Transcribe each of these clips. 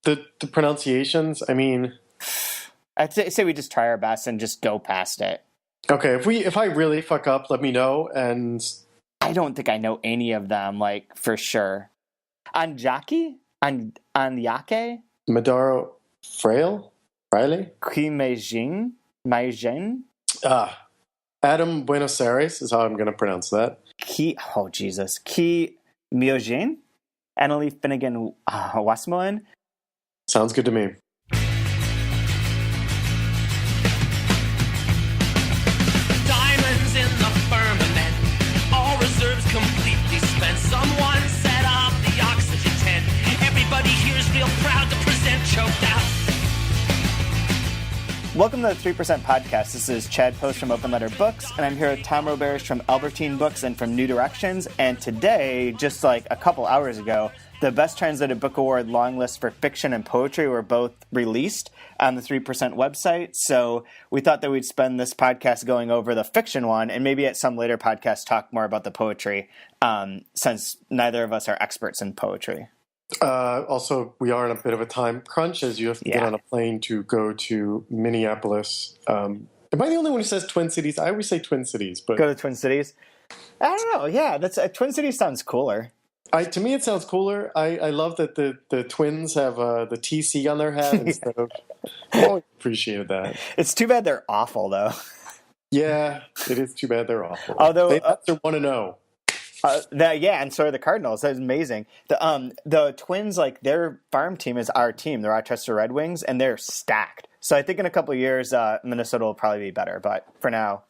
the pronunciations, I mean, I'd say we just try our best and just go past it. okay, if I really fuck up, let me know. And I don't think I know any of them, like, for sure. Anjaki? Anyake? Madaro Fraile? Meijing? Adam Buenos Aires is how I'm going to pronounce that. Oh, Jesus. Ki Miojin? Annalie Finnegan Westmoreland? Sounds good to me. Diamonds in the firmament, all reserves completely spent. Someone set off the oxygen tent. Everybody here's real proud to present Choked Out. Welcome to the 3% Podcast. This is Chad Post from Open Letter Books, and I'm here with Tom Roberge from Albertine Books and from New Directions. And today, just like a couple hours ago, the Best Translated Book Award long list for fiction and poetry were both released on the 3% website. So we thought that we'd spend this podcast going over the fiction one, and maybe at some later podcast talk more about the poetry, since neither of us are experts in poetry. Also, we are in a bit of a time crunch as you have to get on a plane to go to Minneapolis. Am I the only one who says Twin Cities? I always say Twin Cities, but go to Twin Cities. I don't know. Yeah, Twin Cities sounds cooler. To me, it sounds cooler. I love that the Twins have the TC on their hat instead of. I always appreciated that. It's too bad they're awful, though. Yeah, it is too bad they're awful. Although they want to know. And so are the Cardinals. That's amazing. The Twins, like, their farm team is our team, the Rochester Red Wings, and they're stacked. So I think in a couple of years, Minnesota will probably be better. But for now,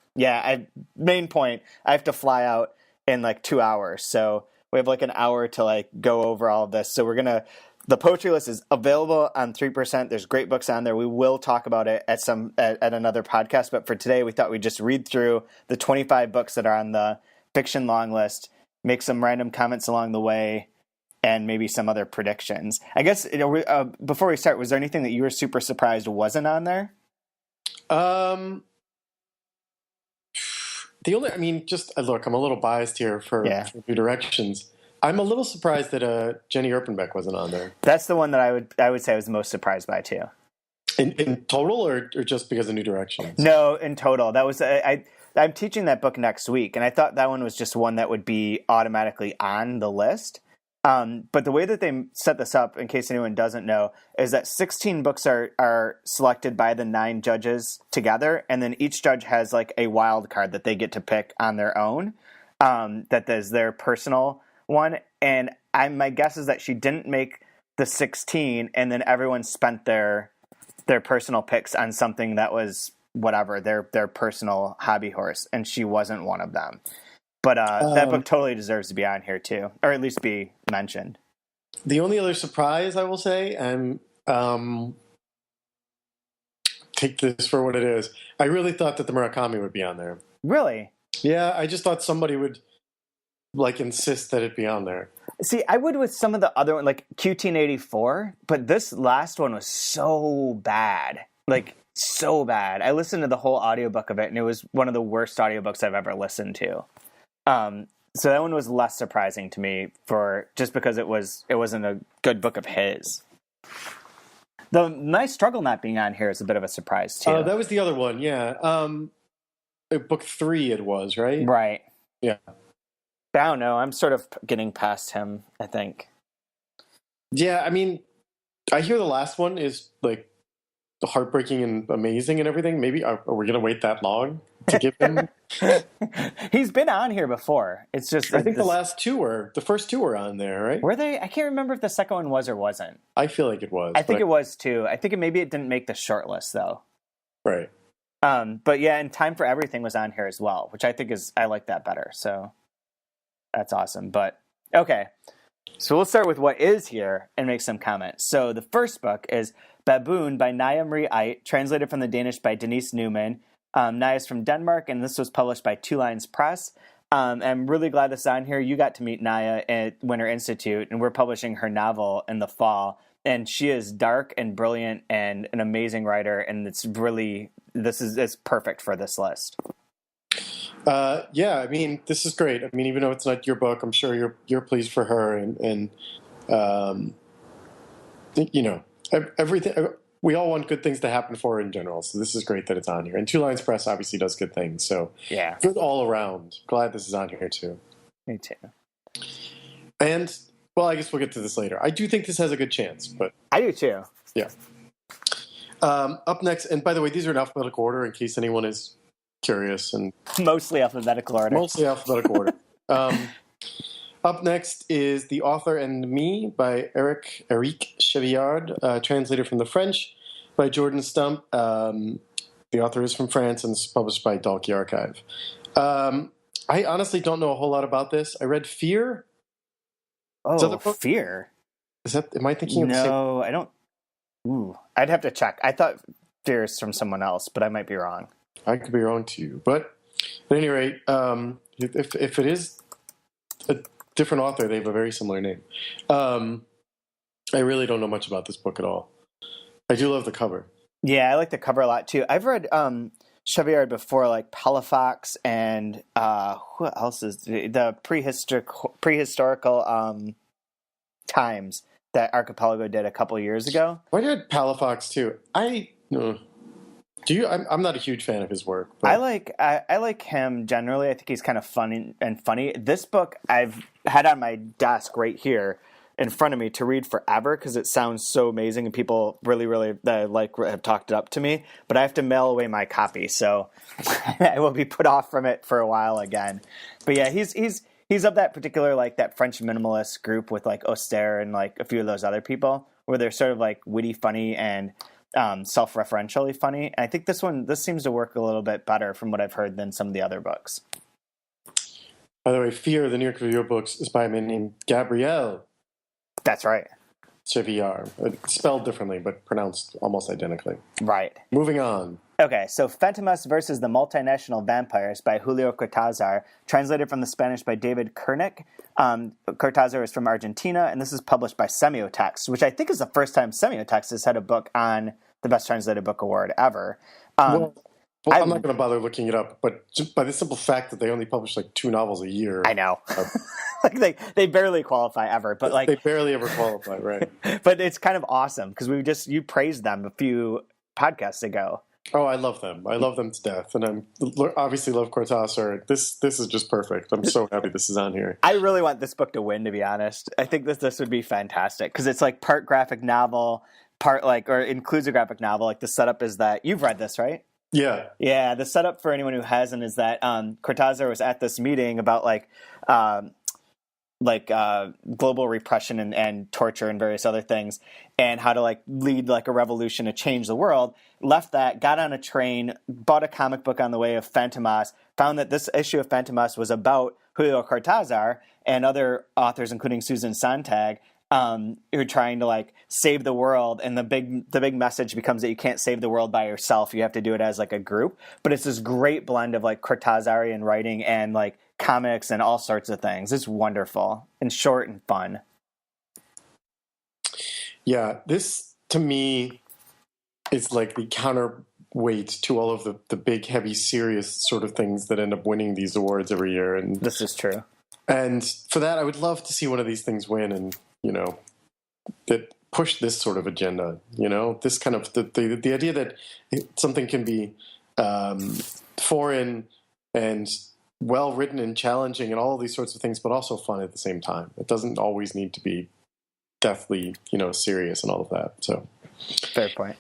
main point, I have to fly out in like 2 hours. So we have like an hour to like go over all of this. So the poetry list is available on 3%. There's great books on there. We will talk about it at another podcast. But for today, we thought we'd just read through the 25 books that are on the fiction long list, make some random comments along the way, and maybe some other predictions. I guess, before we start, was there anything that you were super surprised wasn't on there? Look, I'm a little biased here for New Directions. I'm a little surprised that Jenny Erpenbeck wasn't on there. That's the one that I would say I was most surprised by, too. In total, or just because of New Directions? No, in total. That was I'm teaching that book next week, and I thought that one was just one that would be automatically on the list. But the way that they set this up, in case anyone doesn't know, is that 16 books are selected by the 9 judges together, and then each judge has like a wild card that they get to pick on their own, that is their personal one. And my guess is that she didn't make the 16, and then everyone spent their personal picks on something that was whatever, their personal hobby horse, and she wasn't one of them. But that book totally deserves to be on here too, or at least be mentioned. The only other surprise I will say, and take this for what it is, I really thought that the Murakami would be on there. Really? Yeah, I just thought somebody would like insist that it be on there. See, I would with some of the other one, like QT84, but this last one was so bad. Like, so bad. I listened to the whole audiobook of it, and it was one of the worst audiobooks I've ever listened to. So that one was less surprising to me just because it wasn't a good book of his. The Nice Struggle not being on here is a bit of a surprise too. That was the other one, yeah. Book 3 it was, right? Right. Yeah. But I don't know. I'm sort of getting past him, I think. Yeah, I mean, I hear the last one is like heartbreaking and amazing and everything. Maybe are we going to wait that long to give him? He's been on here before. It's just I think the first two were on there, right? Were they? I can't remember if the second one was or wasn't. I feel like it was. I think it was too. I think maybe it didn't make the shortlist though. Right. But yeah, and Time for Everything was on here as well, which I think I like that better. So that's awesome. But okay. So we'll start with what is here and make some comments. So the first book is Baboon by Naya Marie Eit, translated from the Danish by Denise Newman. Naya's from Denmark, and this was published by Two Lines Press. I'm really glad this is on here. You got to meet Naya at Winter Institute, and we're publishing her novel in the fall. And she is dark and brilliant and an amazing writer, and it's perfect for this list. Yeah, I mean, this is great. I mean, even though it's not your book, I'm sure you're pleased for her, and you know, everything. We all want good things to happen for her in general, so this is great that it's on here. And Two Lines Press obviously does good things, so Yeah. good all around. Glad this is on here too. Me too. And, well, I guess we'll get to this later. I do think this has a good chance, but... I do too. Yeah. Up next, and by the way, these are in alphabetical order in case anyone is curious. And Mostly alphabetical order. Mostly alphabetical order. Up next is The Author and Me by Eric Chevillard, translated from the French by Jordan Stump. The author is from France and is published by Dalkey Archive. I honestly don't know a whole lot about this. I read Fear. Oh, Fear? Am I thinking of the same? No, I don't. Ooh, I'd have to check. I thought Fear is from someone else, but I might be wrong. I could be wrong too. But at any rate, if it is a different author, they have a very similar name. I really don't know much about this book at all. I do love the cover. Yeah, I like the cover a lot too. I've read Chevillard before, like Palafox and what else is the prehistorical times that Archipelago did a couple years ago. I read Palafox too. I'm not a huge fan of his work. But... I like him generally. I think he's kind of funny. This book I've had on my desk right here in front of me to read forever because it sounds so amazing and people really, really have talked it up to me. But I have to mail away my copy, so I will be put off from it for a while again. But yeah, he's of that particular like that French minimalist group with like Auster and like a few of those other people where they're sort of like witty, funny, and self-referentially funny. And I think this seems to work a little bit better from what I've heard than some of the other books. By the way, Fear, the New York Review of Books, is by a man named Gabriel. That's right. Chevillard. Spelled differently, but pronounced almost identically. Right. Moving on. Okay, so Fantomas versus the Multinational Vampires by Julio Cortázar, translated from the Spanish by David Kernick. Cortázar is from Argentina, and this is published by Semiotext, which I think is the first time Semiotext has had a book on the Best Translated Book Award ever. Well, I'm not going to bother looking it up, but just by the simple fact that they only publish like 2 novels a year. I know. Like they barely qualify ever, but like they barely ever qualify, right? But it's kind of awesome because you praised them a few podcasts ago. Oh, I love them. I love them to death, and I obviously love Cortázar. This is just perfect. I'm so happy this is on here. I really want this book to win, to be honest. I think this would be fantastic because it's like part graphic novel, part or includes a graphic novel. Like the setup is that you've read this, right? Yeah. Yeah, the setup for anyone who hasn't is that Cortázar was at this meeting about global repression and torture and various other things and how to lead a revolution to change the world. Left that, got on a train, bought a comic book on the way of Fantomas, found that this issue of Fantomas was about Julio Cortázar and other authors, including Susan Sontag, who are trying to save the world, and the big message becomes that you can't save the world by yourself. You have to do it as a group. But it's this great blend of Cortázarian writing and comics and all sorts of things. It's wonderful and short and fun. Yeah, this to me is the counterweight to all of the big, heavy, serious sort of things that end up winning these awards every year. And this is true. And for that, I would love to see one of these things win and, that push this sort of agenda, this kind of the idea that something can be foreign and well-written and challenging and all of these sorts of things, but also fun at the same time. It doesn't always need to be deathly, serious and all of that. So fair point.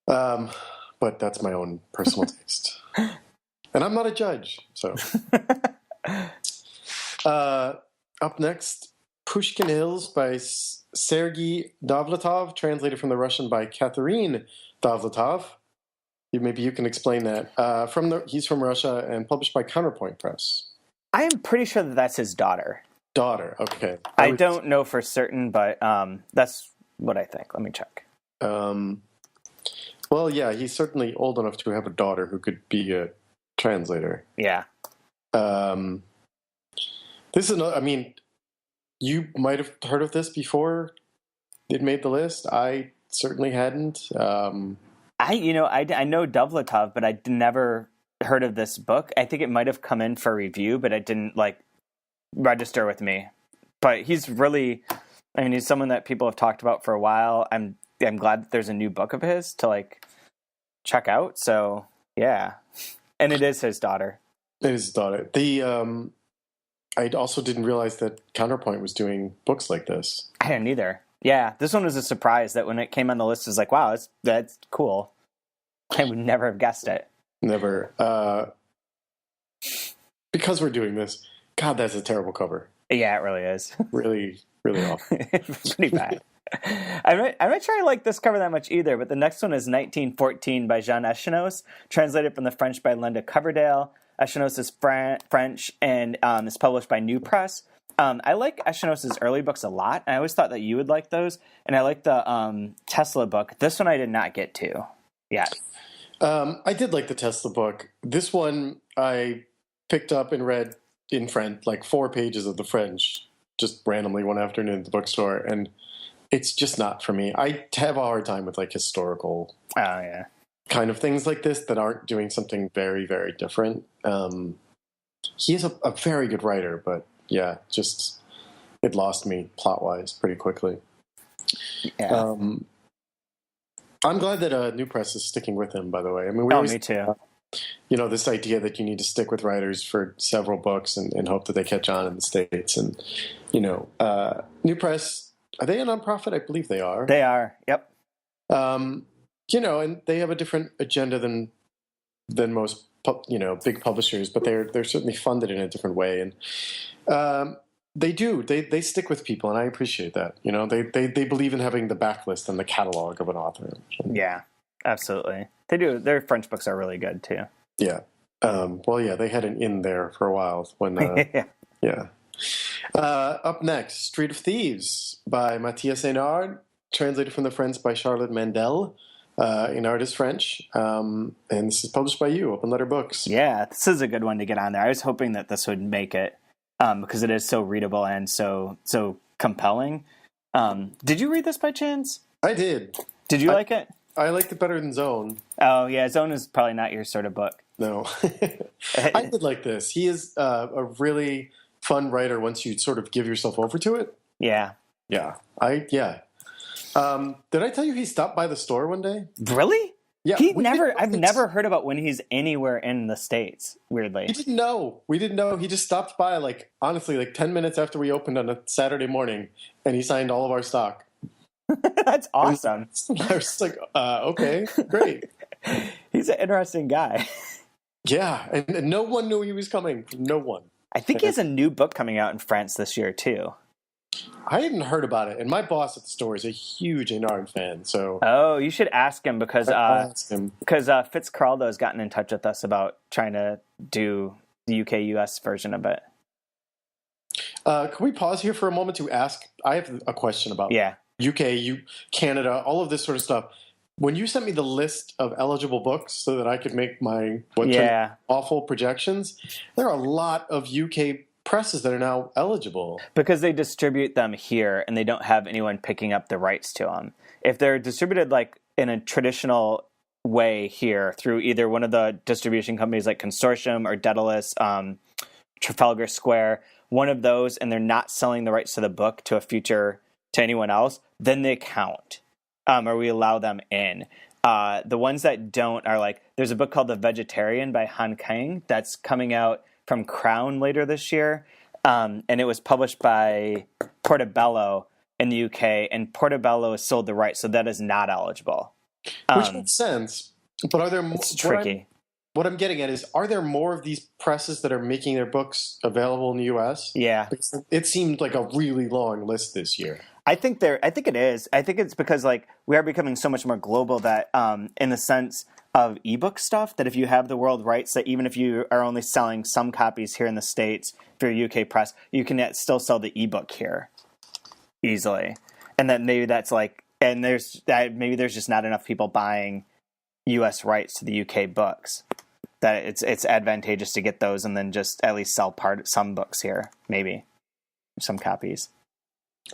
But that's my own personal taste. And I'm not a judge, so. Up next, Pushkin Hills by Sergei Dovlatov, translated from the Russian by Catherine Dovlatov. Maybe you can explain that. He's from Russia and published by Counterpoint Press. I am pretty sure that that's his daughter. Daughter, okay. I don't know for certain, but that's what I think. Let me check. Well, yeah, he's certainly old enough to have a daughter who could be a translator. Yeah. This is you might have heard of this before it made the list. I certainly hadn't. I know Dovlatov, but I never heard of this book. I think it might have come in for review, but it didn't register with me. But he's really, he's someone that people have talked about for a while. I'm I'm glad that there's a new book of his to like check out. So yeah, and it is his daughter. It is his daughter. I also didn't realize that Counterpoint was doing books like this. I didn't either. Yeah, this one was a surprise that when it came on the list, it was like, wow, that's cool. I would never have guessed it. Never. Because we're doing this, God, that's a terrible cover. Yeah, it really is. Really, really awful. Pretty bad. I'm not sure I like this cover that much either, but the next one is 1914 by Jean Echenoz, translated from the French by Linda Coverdale. Echenoz is French and is published by New Press. I like Echenoz's early books a lot. I always thought that you would like those, and I like the Tesla book. This one I did not get to yet. I did like the Tesla book. This one I picked up and read in French, like 4 pages of the French, just randomly one afternoon at the bookstore, and it's just not for me. I have a hard time with like historical kind of things like this that aren't doing something very, very different. He is a very good writer, but yeah, just it lost me plot-wise pretty quickly. Yeah. I'm glad that New Press is sticking with him, by the way. I mean, me too. This idea that you need to stick with writers for several books and hope that they catch on in the States. And, New Press, are they a nonprofit? I believe they are. They are, yep. And they have a different agenda than most, big publishers, but they're certainly funded in a different way. And they stick with people, and I appreciate that. They believe in having the backlist and the catalog of an author. Yeah, absolutely. They do. Their French books are really good too. Yeah. They had an in there for a while when. Yeah. Up next, Street of Thieves by Mathias Hénard, translated from the French by Charlotte Mandel. Hénard is French, and this is published by you, Open Letter Books. Yeah, this is a good one to get on there. I was hoping that this would make it because it is so readable and so compelling. Did you read this by chance? I did. Did you like it? I liked it better than Zone. Oh, yeah, Zone is probably not your sort of book. No. I did like this. He is a really fun writer once you sort of give yourself over to it. Yeah. Yeah. Did I tell you he stopped by the store one day? Really? Yeah. I've never heard about when he's anywhere in the States, weirdly. We didn't know. He just stopped by, honestly, 10 minutes after we opened on a Saturday morning, and he signed all of our stock. That's awesome. I was like, okay, great. He's an interesting guy. Yeah, and no one knew he was coming. No one. I think he has a new book coming out in France this year, too. I hadn't heard about it, and my boss at the store is a huge Hénard fan, so... Oh, you should ask him, because Fitzcarraldo has gotten in touch with us about trying to do the UK-US version of it. Can we pause here for a moment to ask? I have a question about UK, Canada, all of this sort of stuff. When you sent me the list of eligible books so that I could make my awful projections, there are a lot of UK presses that are now eligible. Because they distribute them here and they don't have anyone picking up the rights to them. If they're distributed in a traditional way here through either one of the distribution companies like Consortium or Daedalus, Trafalgar Square, one of those, and they're not selling the rights to the book to anyone else, then they count. Or we allow them in. The ones that don't are there's a book called The Vegetarian by Han Kang that's coming out from Crown later this year. And it was published by Portobello in the UK, and Portobello has sold the rights, so that is not eligible. Which makes sense. But are there more? It's tricky. What I'm getting at is, are there more of these presses that are making their books available in the US? Yeah. Because it seemed like a really long list this year. I think it is. I think it's because we are becoming so much more global that in the sense of ebook stuff, that if you have the world rights, that even if you are only selling some copies here in the States for your UK press, you can still sell the ebook here easily. And then maybe that's maybe there's just not enough people buying US rights to the UK books, that it's advantageous to get those and then just at least sell some books here, maybe some copies.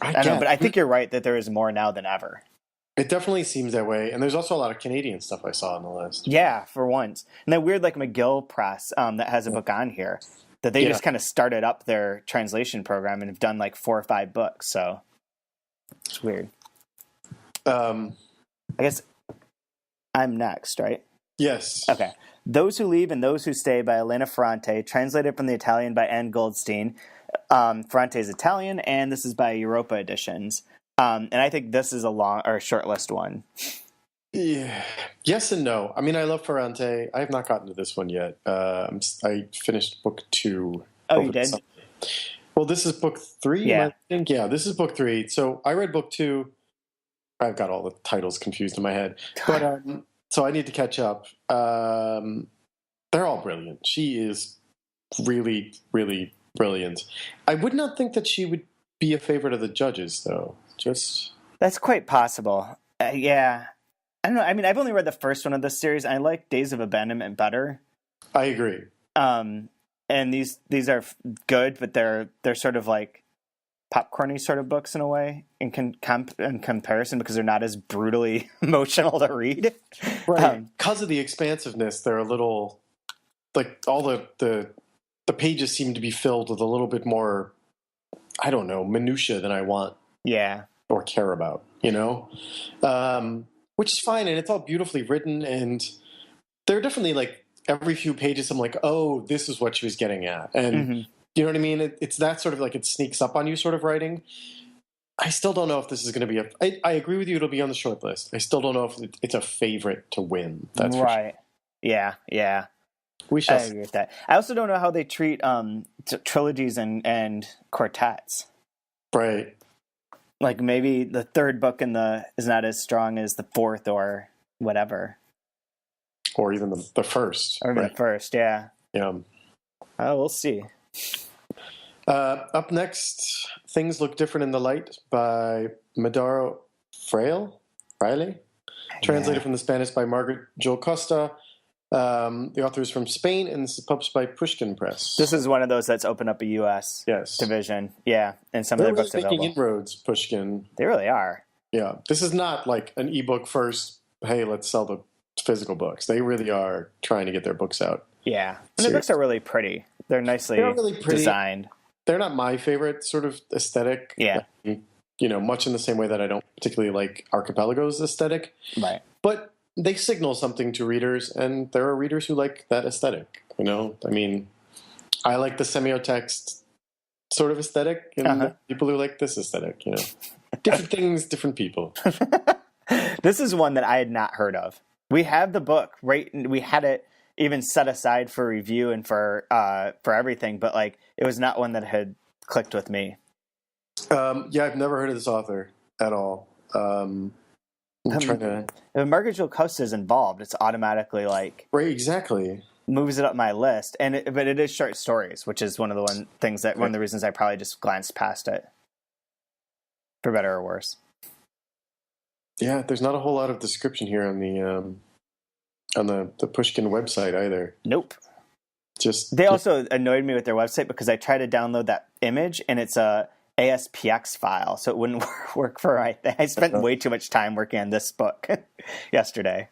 I don't know, but I think you're right that there is more now than ever. It definitely seems that way. And there's also a lot of Canadian stuff I saw on the list. Yeah, for once. And that weird McGill Press that has a book on here, that they just kind of started up their translation program and have done 4 or 5 books. So it's weird. I guess I'm next, right? Yes. Okay. Those Who Leave and Those Who Stay by Elena Ferrante, translated from the Italian by Anne Goldstein. Ferrante is Italian, and this is by Europa Editions. And I think this is a shortlist one. Yeah. Yes and no. I mean, I love Ferrante. I have not gotten to this one yet. I finished book 2. Oh, you did? Well, this is book 3, Yeah. I think. Yeah, this is book 3. So I read book 2. I've got all the titles confused in my head. But so I need to catch up. They're all brilliant. She is really, really brilliant. I would not think that she would be a favorite of the judges, though. That's quite possible. Yeah. I don't know. I mean, I've only read the first one of this series. And I like Days of Abandonment better. I agree. And these are good, but they're sort of like popcorny sort of books in a way in comparison, because they're not as brutally emotional to read. Right. Because of the expansiveness, they're a little like all the pages seem to be filled with a little bit more, I don't know, minutia than I want. Yeah. Or care about, which is fine, and it's all beautifully written, and there are definitely like every few pages I'm like, oh, this is what she was getting at, and you know what I mean? It's that sort of like it sneaks up on you sort of writing. I still don't know if this is going to be I agree with you, it'll be on the short list. I still don't know if it's a favorite to win. That's right. For sure. Yeah. I agree with that. I also don't know how they treat trilogies and quartets. Right. Like maybe the third book is not as strong as the fourth or whatever. Or even the first. Or even the first, yeah. Yeah. We'll see. Up next, Things Look Different in the Light by Madaro Fraile, translated from the Spanish by Margaret Joel Costa. The author is from Spain, and this is published by Pushkin Press. This is one of those that's opened up a U.S. division. Yeah, and some of their books available. They're making inroads, Pushkin. They really are. Yeah, this is not like an ebook first, hey, let's sell the physical books. They really are trying to get their books out. Yeah, and the books are really pretty. They're nicely designed. They're not my favorite sort of aesthetic. Yeah. Much in the same way that I don't particularly like Archipelago's aesthetic. Right. But they signal something to readers, and there are readers who like that aesthetic. I mean, I like the semiotext sort of aesthetic, and people who like this aesthetic, different things, different people. This is one that I had not heard of. We have the book, right? We had it even set aside for review and for everything, but like it was not one that had clicked with me. Yeah, I've never heard of this author at all. I'm trying to. If Margaret Joel Costa is involved, it's automatically like right, exactly moves it up my list, but it is short stories, which is one of the one of the reasons I probably just glanced past it, for better or worse. Yeah, there's not a whole lot of description here on the Pushkin website either. Nope. They also annoyed me with their website because I tried to download that image and it's a ASPX file, so it wouldn't work for I spent way too much time working on this book yesterday.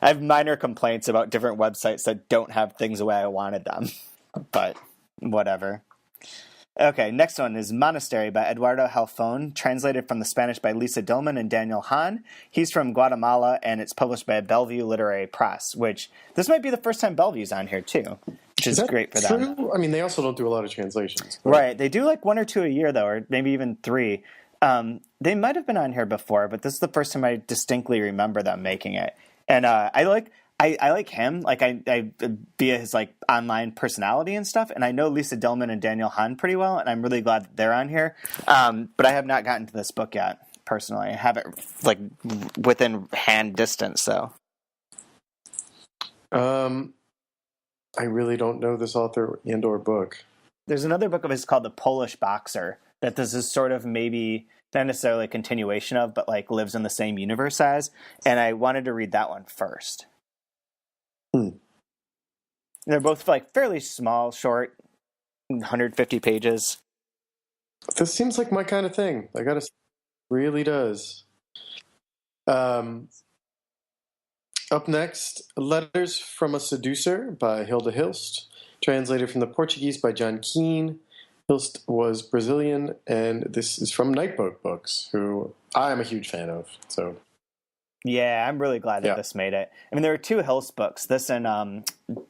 I have minor complaints about different websites that don't have things the way I wanted them, but whatever. Okay, next one is Monastery by Eduardo Halfon, translated from the Spanish by Lisa Dillman and Daniel Hahn. He's from Guatemala, and it's published by Bellevue Literary Press, which this might be the first time Bellevue's on here, too, which is great for them. True? I mean, they also don't do a lot of translations. Right. They do like 1 or 2 a year, though, or maybe even 3. They might have been on here before, but this is the first time I distinctly remember them making it. And I like him, like I via his like online personality and stuff, and I know Lisa Dillman and Daniel Hahn pretty well, and I'm really glad that they're on here. But I have not gotten to this book yet, personally. I have it like within hand distance, though. I really don't know this author and/or book. There's another book of his called The Polish Boxer that this is sort of maybe not necessarily a continuation of, but like lives in the same universe as, and I wanted to read that one first. They're both like fairly small, short, 150 pages. This seems like my kind of thing. I gotta say, really does. Up next, Letters from a Seducer by Hilda Hilst, translated from the Portuguese by John Keane. Hilst was Brazilian, and this is from Nightboat Books, who I am a huge fan of. So, Yeah, I'm really glad that this made it. I mean, there were 2 Hills books, this and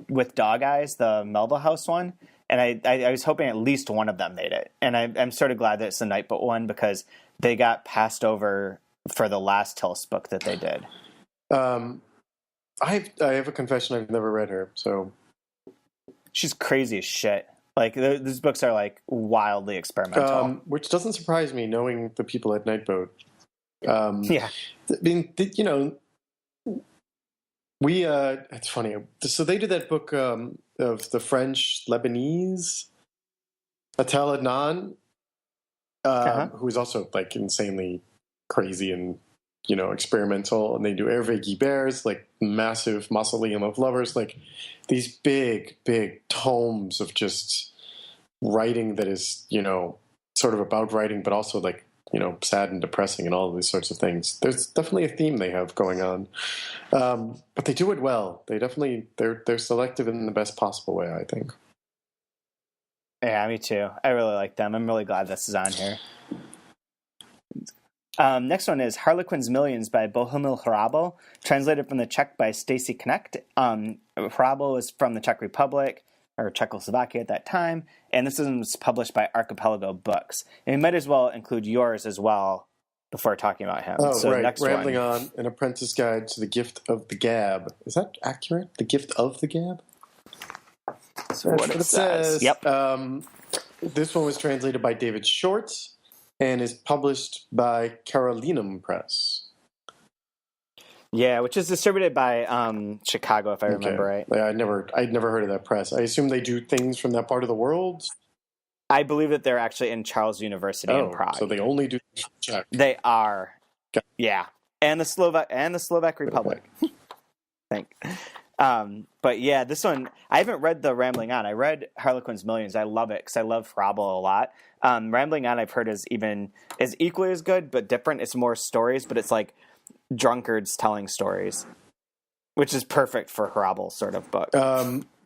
with Dog Eyes, the Melville House one, and I was hoping at least one of them made it. And I'm sort of glad that it's the Nightboat one because they got passed over for the last Hills book that they did. I have a confession. I've never read her, so she's crazy as shit. Like these books are like wildly experimental, which doesn't surprise me, knowing the people at Nightboat. Yeah, I mean, you know, we it's funny. So they did that book of the French Lebanese Attal Adnan, who is also like insanely crazy and, you know, experimental. And they do Hervé Guibert's like massive Mausoleum of Lovers, like these big tomes of just writing that is, you know, sort of about writing, but also like, you know, sad and depressing and all of these sorts of things. There's definitely a theme they have going on, but they do it well. They're selective in the best possible way, I think. Yeah, me too. I really like them. I'm really glad this is on here. Next one is Harlequin's Millions by Bohumil Hrabal, translated from the Czech by Stacy Knecht. Hrabal was from the Czech Republic, or Czechoslovakia at that time, and this was published by Archipelago Books. And we might as well include yours as well before talking about him. Oh, so right. Next Rambling one. On, An Apprentice Guide to the Gift of the Gab. Is that accurate? The Gift of the Gab? That's what it says. Yep. This one was translated by David Short and is published by Carolinum Press. Yeah, which is distributed by Chicago, if I remember right. Yeah, I'd never heard of that press. I assume they do things from that part of the world. I believe that they're actually in Charles University in Prague. So they only do things from Czech. They are. Okay. Yeah, and the Slovak Republic. Okay. I think. But yeah, this one I haven't read the Rambling On. I read Harlequin's Millions. I love it because I love Hrabal a lot. Rambling On I've heard is equally as good but different. It's more stories, but it's like drunkards telling stories, which is perfect for Hrabal sort of book.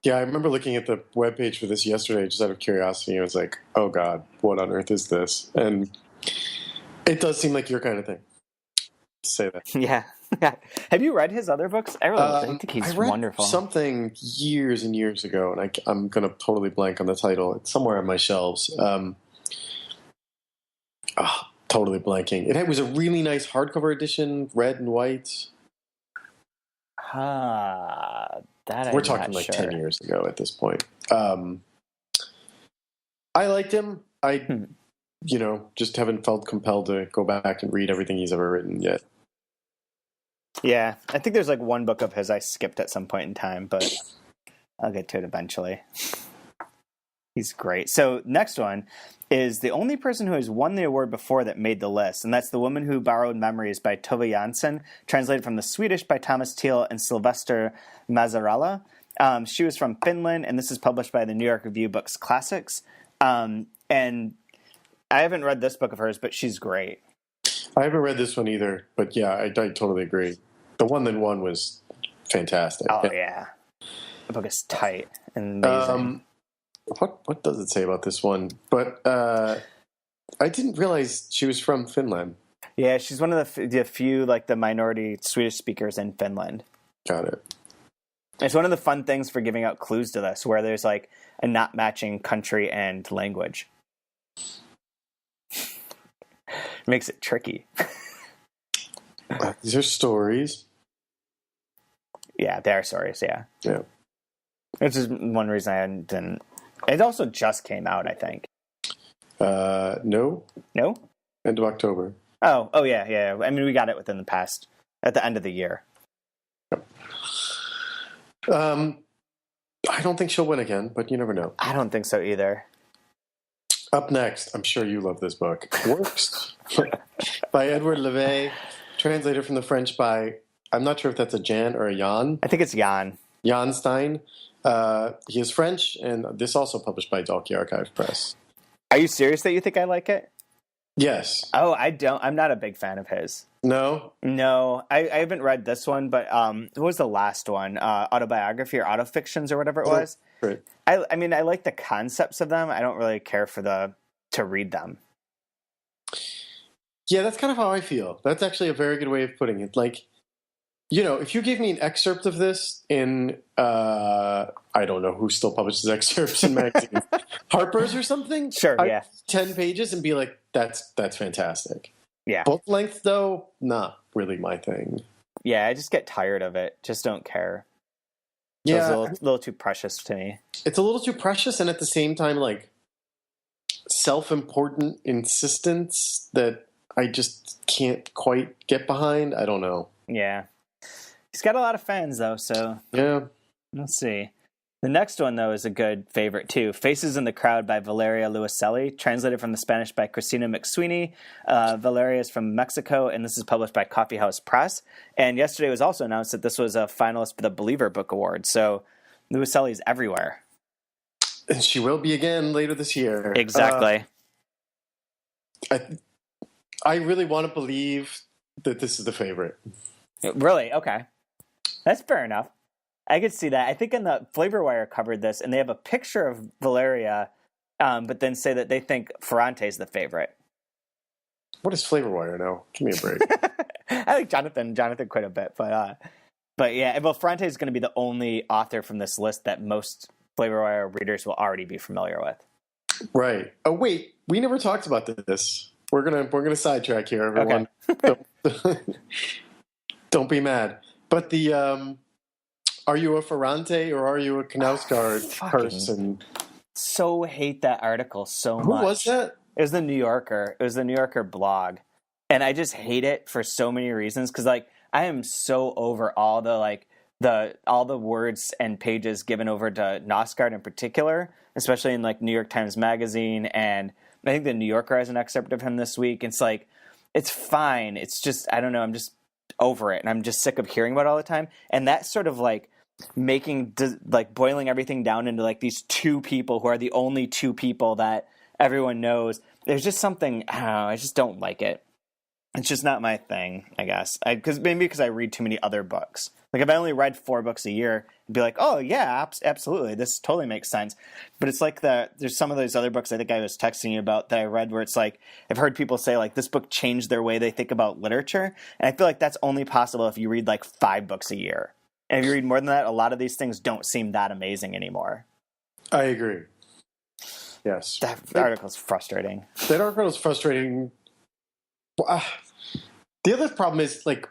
Yeah, I remember looking at the webpage for this yesterday just out of curiosity. I was like, oh God, what on earth is this? And it does seem like your kind of thing. Say that. Yeah. Have you read his other books? I really think he's wonderful. Something years and years ago, and I'm going to totally blank on the title. It's somewhere on my shelves. Totally blanking. It was a really nice hardcover edition, red and white. We're talking like 10 years ago at this point. I liked him. Just haven't felt compelled to go back and read everything he's ever written yet. Yeah, I think there's like one book of his I skipped at some point in time, but I'll get to it eventually. He's great. So next one is the only person who has won the award before that made the list, and that's The Woman Who Borrowed Memories by Tove Jansson, translated from the Swedish by Thomas Thiel and Sylvester Mazzarella. She was from Finland, and this is published by the New York Review Books Classics. And I haven't read this book of hers, but she's great. I haven't read this one either, but yeah, I totally agree. The one that won was fantastic. Oh, yeah. The book is tight and amazing. What does it say about this one? But I didn't realize she was from Finland. Yeah, she's one of the few, like, the minority Swedish speakers in Finland. Got it. It's one of the fun things for giving out clues to this, where there's, like, a not matching country and language. Makes it tricky. These are stories. Yeah, they are stories, yeah. Yeah. Which is one reason I didn't... It also just came out, I think. No. No? End of October. Oh, yeah. I mean, we got it at the end of the year. Yep. I don't think she'll win again, but you never know. I don't think so either. Up next, I'm sure you love this book. Works by Edward Levay, translated from the French by, I'm not sure if that's a Jan or a Jan. I think it's Jan. Jan Stein. He is French, and this also published by Dalkey Archive Press. Are you serious that you think I like it? Yes. Oh, I don't. I'm not a big fan of his. No? No. I haven't read this one, but what was the last one? Autobiography or Autofictions or whatever it was? Right. I mean, I like the concepts of them. I don't really care to read them. Yeah, that's kind of how I feel. That's actually a very good way of putting it. Like, if you gave me an excerpt of this in, I don't know who still publishes excerpts in magazines, Harper's or something, Sure, I'd yeah. 10 pages and be like, that's fantastic. Yeah. Book length, though, not really my thing. Yeah, I just get tired of it. Just don't care. So Yeah. it's a little too precious to me. It's a little too precious, and at the same time, like, self-important insistence that I just can't quite get behind. I don't know. Yeah. He's got a lot of fans, though, so Yeah. let's see. The next one, though, is a good favorite, too. Faces in the Crowd by Valeria Luiselli, translated from the Spanish by Christina McSweeney. Valeria is from Mexico, and this is published by Coffee House Press. And yesterday was also announced that this was a finalist for the Believer Book Award, so Luiselli is everywhere. And she will be again later this year. Exactly. I really want to believe that this is the favorite. Really? Okay. That's fair enough. I could see that. I think in the Flavor Wire covered this, and they have a picture of Valeria, but then say that they think Ferrante is the favorite. What does Flavor Wire know? Give me a break. I like Jonathan quite a bit, but yeah. Well, Ferrante is going to be the only author from this list that most Flavor Wire readers will already be familiar with. Right. Oh wait, we never talked about this. We're gonna sidetrack here, everyone. Okay. Don't be mad. But the are you a Ferrante or are you a Knausgaard person? So hate that article so much. Who was that? It was the New Yorker. It was the New Yorker blog. And I just hate it for so many reasons. Because, like, I am so over all the words and pages given over to Knausgaard in particular, especially in, like, New York Times Magazine. And I think the New Yorker has an excerpt of him this week. It's like, it's fine. It's just, I don't know, I'm just over it. And I'm just sick of hearing about it all the time. And that's sort of, like, boiling everything down into, like, these two people who are the only two people that everyone knows. There's just something, I don't know, I just don't like it. It's just not my thing, I guess. Because I read too many other books. Like, if I only read 4 books a year, I'd be like, oh, yeah, absolutely. This totally makes sense. But it's like there's some of those other books I think I was texting you about that I read where it's like, I've heard people say, like, this book changed their way they think about literature. And I feel like that's only possible if you read, like, 5 books a year. And if you read more than that, a lot of these things don't seem that amazing anymore. I agree. Yes. That article is frustrating. That article is frustrating. The other problem is, like,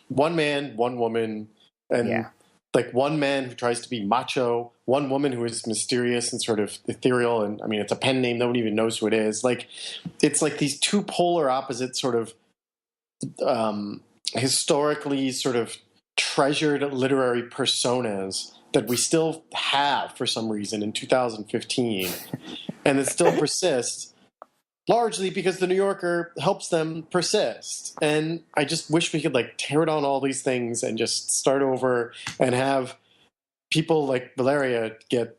one man, one woman, and like one man who tries to be macho, one woman who is mysterious and sort of ethereal, and I mean, it's a pen name, no one even knows who it is. Like, it's like these two polar opposite sort of historically sort of treasured literary personas that we still have for some reason in 2015, and it still persists. Largely because the New Yorker helps them persist. And I just wish we could, like, tear down all these things and just start over and have people like Valeria get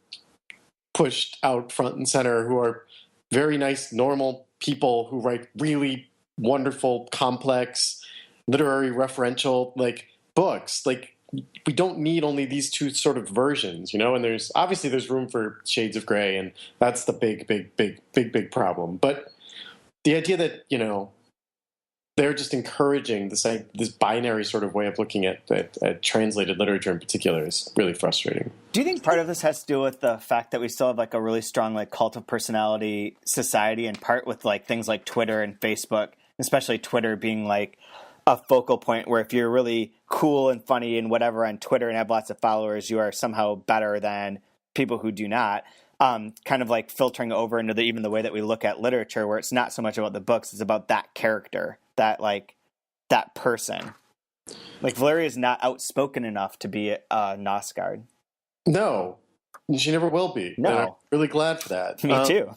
pushed out front and center, who are very nice, normal people who write really wonderful, complex, literary referential, like, books. Like, we don't need only these two sort of versions, and there's room for shades of gray, and that's the big problem. But the idea that, they're just encouraging this binary sort of way of looking at translated literature in particular is really frustrating. Do you think part of this has to do with the fact that we still have, like, a really strong, like, cult of personality society, in part with, like, things like Twitter and Facebook, especially Twitter being, like, a focal point where if you're really cool and funny and whatever on Twitter and have lots of followers, you are somehow better than people who do not. Kind of like filtering over into even the way that we look at literature, where it's not so much about the books, it's about that character, that person. Like, Valeria is not outspoken enough to be a Knausgaard. No, she never will be. No, and I'm really glad for that. Me too.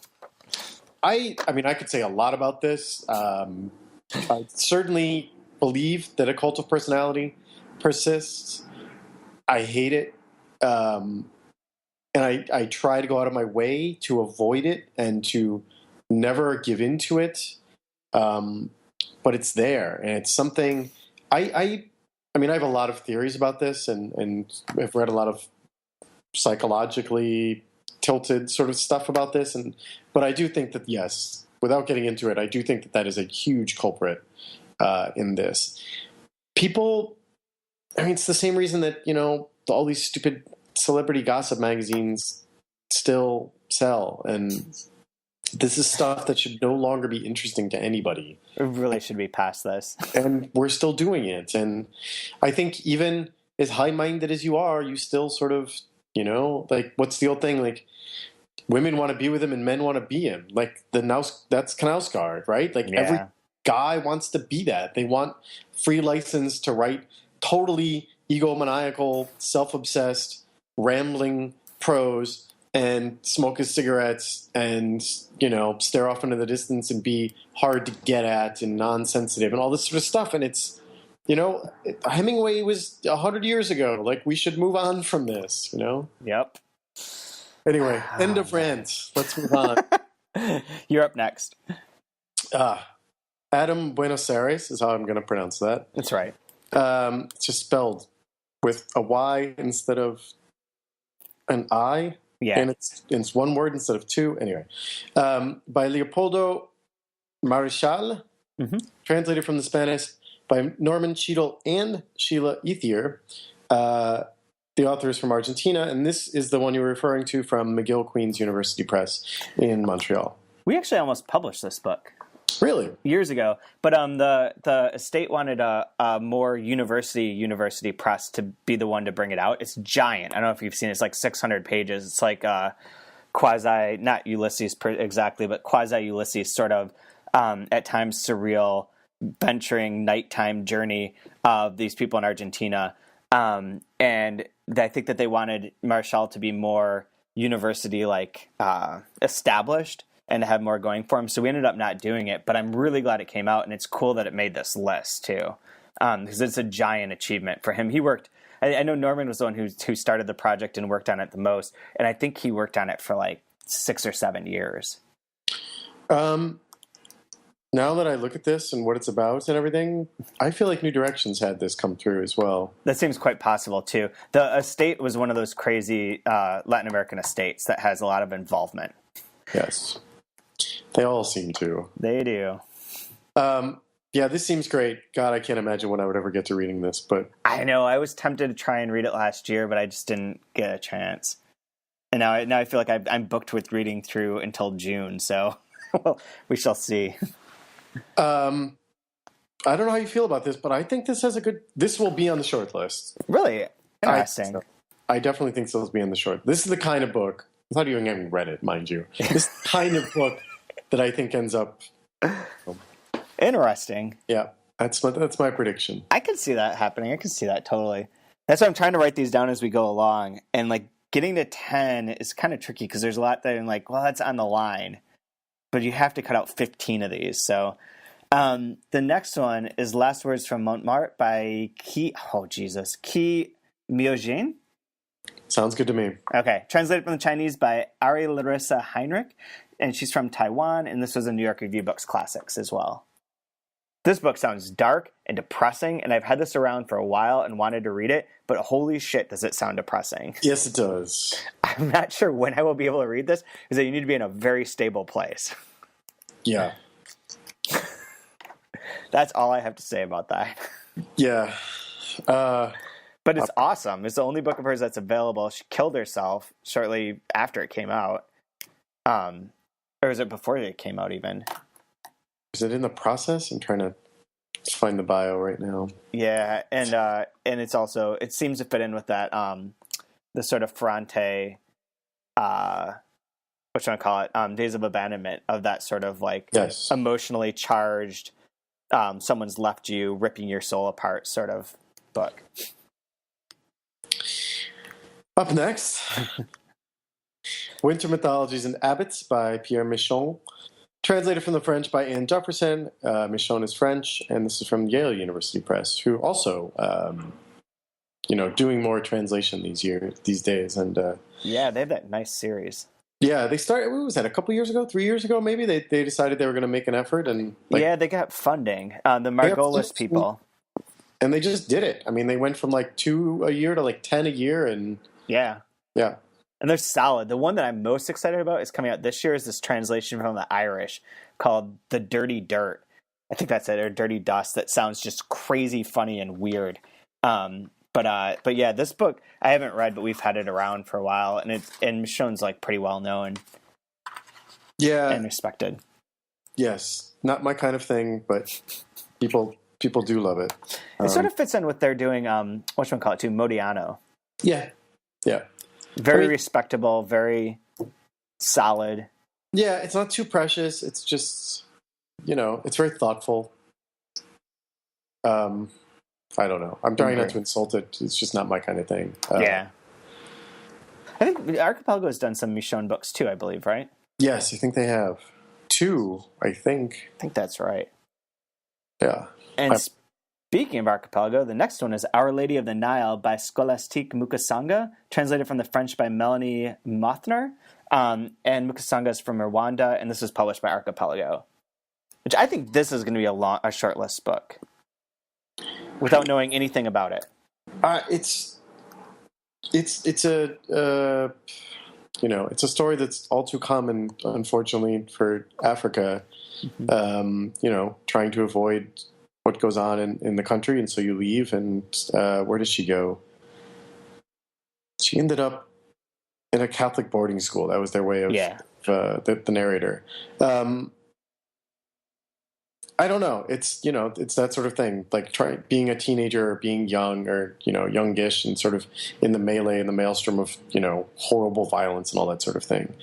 I mean, I could say a lot about this. I certainly believe that a cult of personality persists. I hate it. And I try to go out of my way to avoid it and to never give in to it. But it's there, and it's something I mean, I have a lot of theories about this, and I've read a lot of psychologically tilted sort of stuff about this. But I do think that, yes, without getting into it, I do think that is a huge culprit in this. People I mean, it's the same reason that, all these stupid celebrity gossip magazines still sell. And this is stuff that should no longer be interesting to anybody. It really should be past this. And we're still doing it. And I think even as high-minded as you are, you still sort of, like, what's the old thing? Like, women want to be with him and men want to be him. Like, that's Knausgaard, right? Like, every guy wants to be that. They want free license to write totally egomaniacal, self-obsessed, rambling prose and smoke his cigarettes and, stare off into the distance and be hard to get at and non-sensitive and all this sort of stuff. And it's, Hemingway was 100 years ago. Like, we should move on from this, Yep. Anyway, end of rant. Let's move on. You're up next. Adam Buenos Aires is how I'm going to pronounce that. That's right. It's just spelled with a Y instead of an I. Yeah. And it's one word instead of two. Anyway, by Leopoldo Marichal, translated from the Spanish by Norman Cheadle and Sheila Ethier. The author is from Argentina, and this is the one you were referring to from McGill Queen's University Press in Montreal. We actually almost published this book. Really? Years ago. But the estate wanted a more university press to be the one to bring it out. It's giant. I don't know if you've seen it. It's like 600 pages. It's like quasi, not Ulysses exactly, but quasi-Ulysses sort of, at times surreal, venturing nighttime journey of these people in Argentina. And I think that they wanted Marshall to be more university-like established and to have more going for him. So we ended up not doing it, but I'm really glad it came out, and it's cool that it made this list too, because it's a giant achievement for him. He worked, I know Norman was the one who started the project and worked on it the most, and I think he worked on it for like 6 or 7 years. Now that I look at this and what it's about and everything, I feel like New Directions had this come through as well. That seems quite possible, too. The estate was one of those crazy Latin American estates that has a lot of involvement. Yes. They all seem to. They do. Yeah, this seems great. God, I can't imagine when I would ever get to reading this, but... I know. I was tempted to try and read it last year, but I just didn't get a chance. And now I feel like I'm booked with reading through until June, so well, we shall see. I don't know how you feel about this, but I think this will be on the short list. Really? Interesting. I definitely think this will be on the short. This is the kind of book, without even having read it, mind you, this kind of book that I think ends up... Interesting. Yeah, that's my prediction. I could see that happening. I could see that totally. That's why I'm trying to write these down as we go along. And like getting to 10 is kind of tricky because there's a lot that I'm like, well, that's on the line. But you have to cut out 15 of these. So the next one is Last Words from Montmartre by Ki Myojin. Sounds good to me. Okay. Translated from the Chinese by Ari Larissa Heinrich. And she's from Taiwan. And this was a New York Review Books Classics as well. This book sounds dark and depressing, and I've had this around for a while and wanted to read it, but holy shit, does it sound depressing. Yes, it does. I'm not sure when I will be able to read this, because you need to be in a very stable place. Yeah. That's all I have to say about that. Yeah. But it's awesome. It's the only book of hers that's available. She killed herself shortly after it came out. Or was it before it came out even? Is it in the process? I'm trying to find the bio right now. Yeah, and it's also, it seems to fit in with that the sort of Ferrante, what should I call it? Days of Abandonment, of that sort of like emotionally charged, someone's left you, ripping your soul apart sort of book. Up next, Winter Mythologies and Abbots by Pierre Michon. Translated from the French by Anne Jefferson. Michon is French, and this is from Yale University Press, who also, doing more translation these days. And yeah, they have that nice series. Yeah, they started. What was that? A couple years ago, 3 years ago, maybe they decided they were going to make an effort, and they got funding. The Margolis people, and they just did it. I mean, they went from like 2 a year to like 10 a year, and yeah. And they're solid. The one that I'm most excited about is coming out this year is this translation from the Irish called The Dirty Dirt. I think that's it, or Dirty Dust. That sounds just crazy funny and weird. But yeah, this book I haven't read, but we've had it around for a while, and Michonne's like pretty well known, and respected. Yes, not my kind of thing, but people do love it. It sort of fits in with they're doing whatchamacallit too, Modiano. Yeah. Very respectable, very solid. Yeah, it's not too precious. It's just, it's very thoughtful. I don't know. I'm trying not to insult it. It's just not my kind of thing. Yeah. I think Archipelago has done some Michonne books too, I believe, right? Yes, I think they have. 2, I think. I think that's right. Yeah. And speaking of Archipelago, the next one is Our Lady of the Nile by Scholastique Mukasanga, translated from the French by Melanie Mothner. And Mukasanga is from Rwanda, and this was published by Archipelago. Which I think this is going to be a shortlist book, without knowing anything about it. It's a story that's all too common, unfortunately, for Africa. Trying to avoid what goes on in the country, and so you leave. And where does she go? She ended up in a Catholic boarding school. That was their way of the narrator. I don't know. It's that sort of thing, like being a teenager or being young or youngish and sort of in the melee and the maelstrom of horrible violence and all that sort of thing.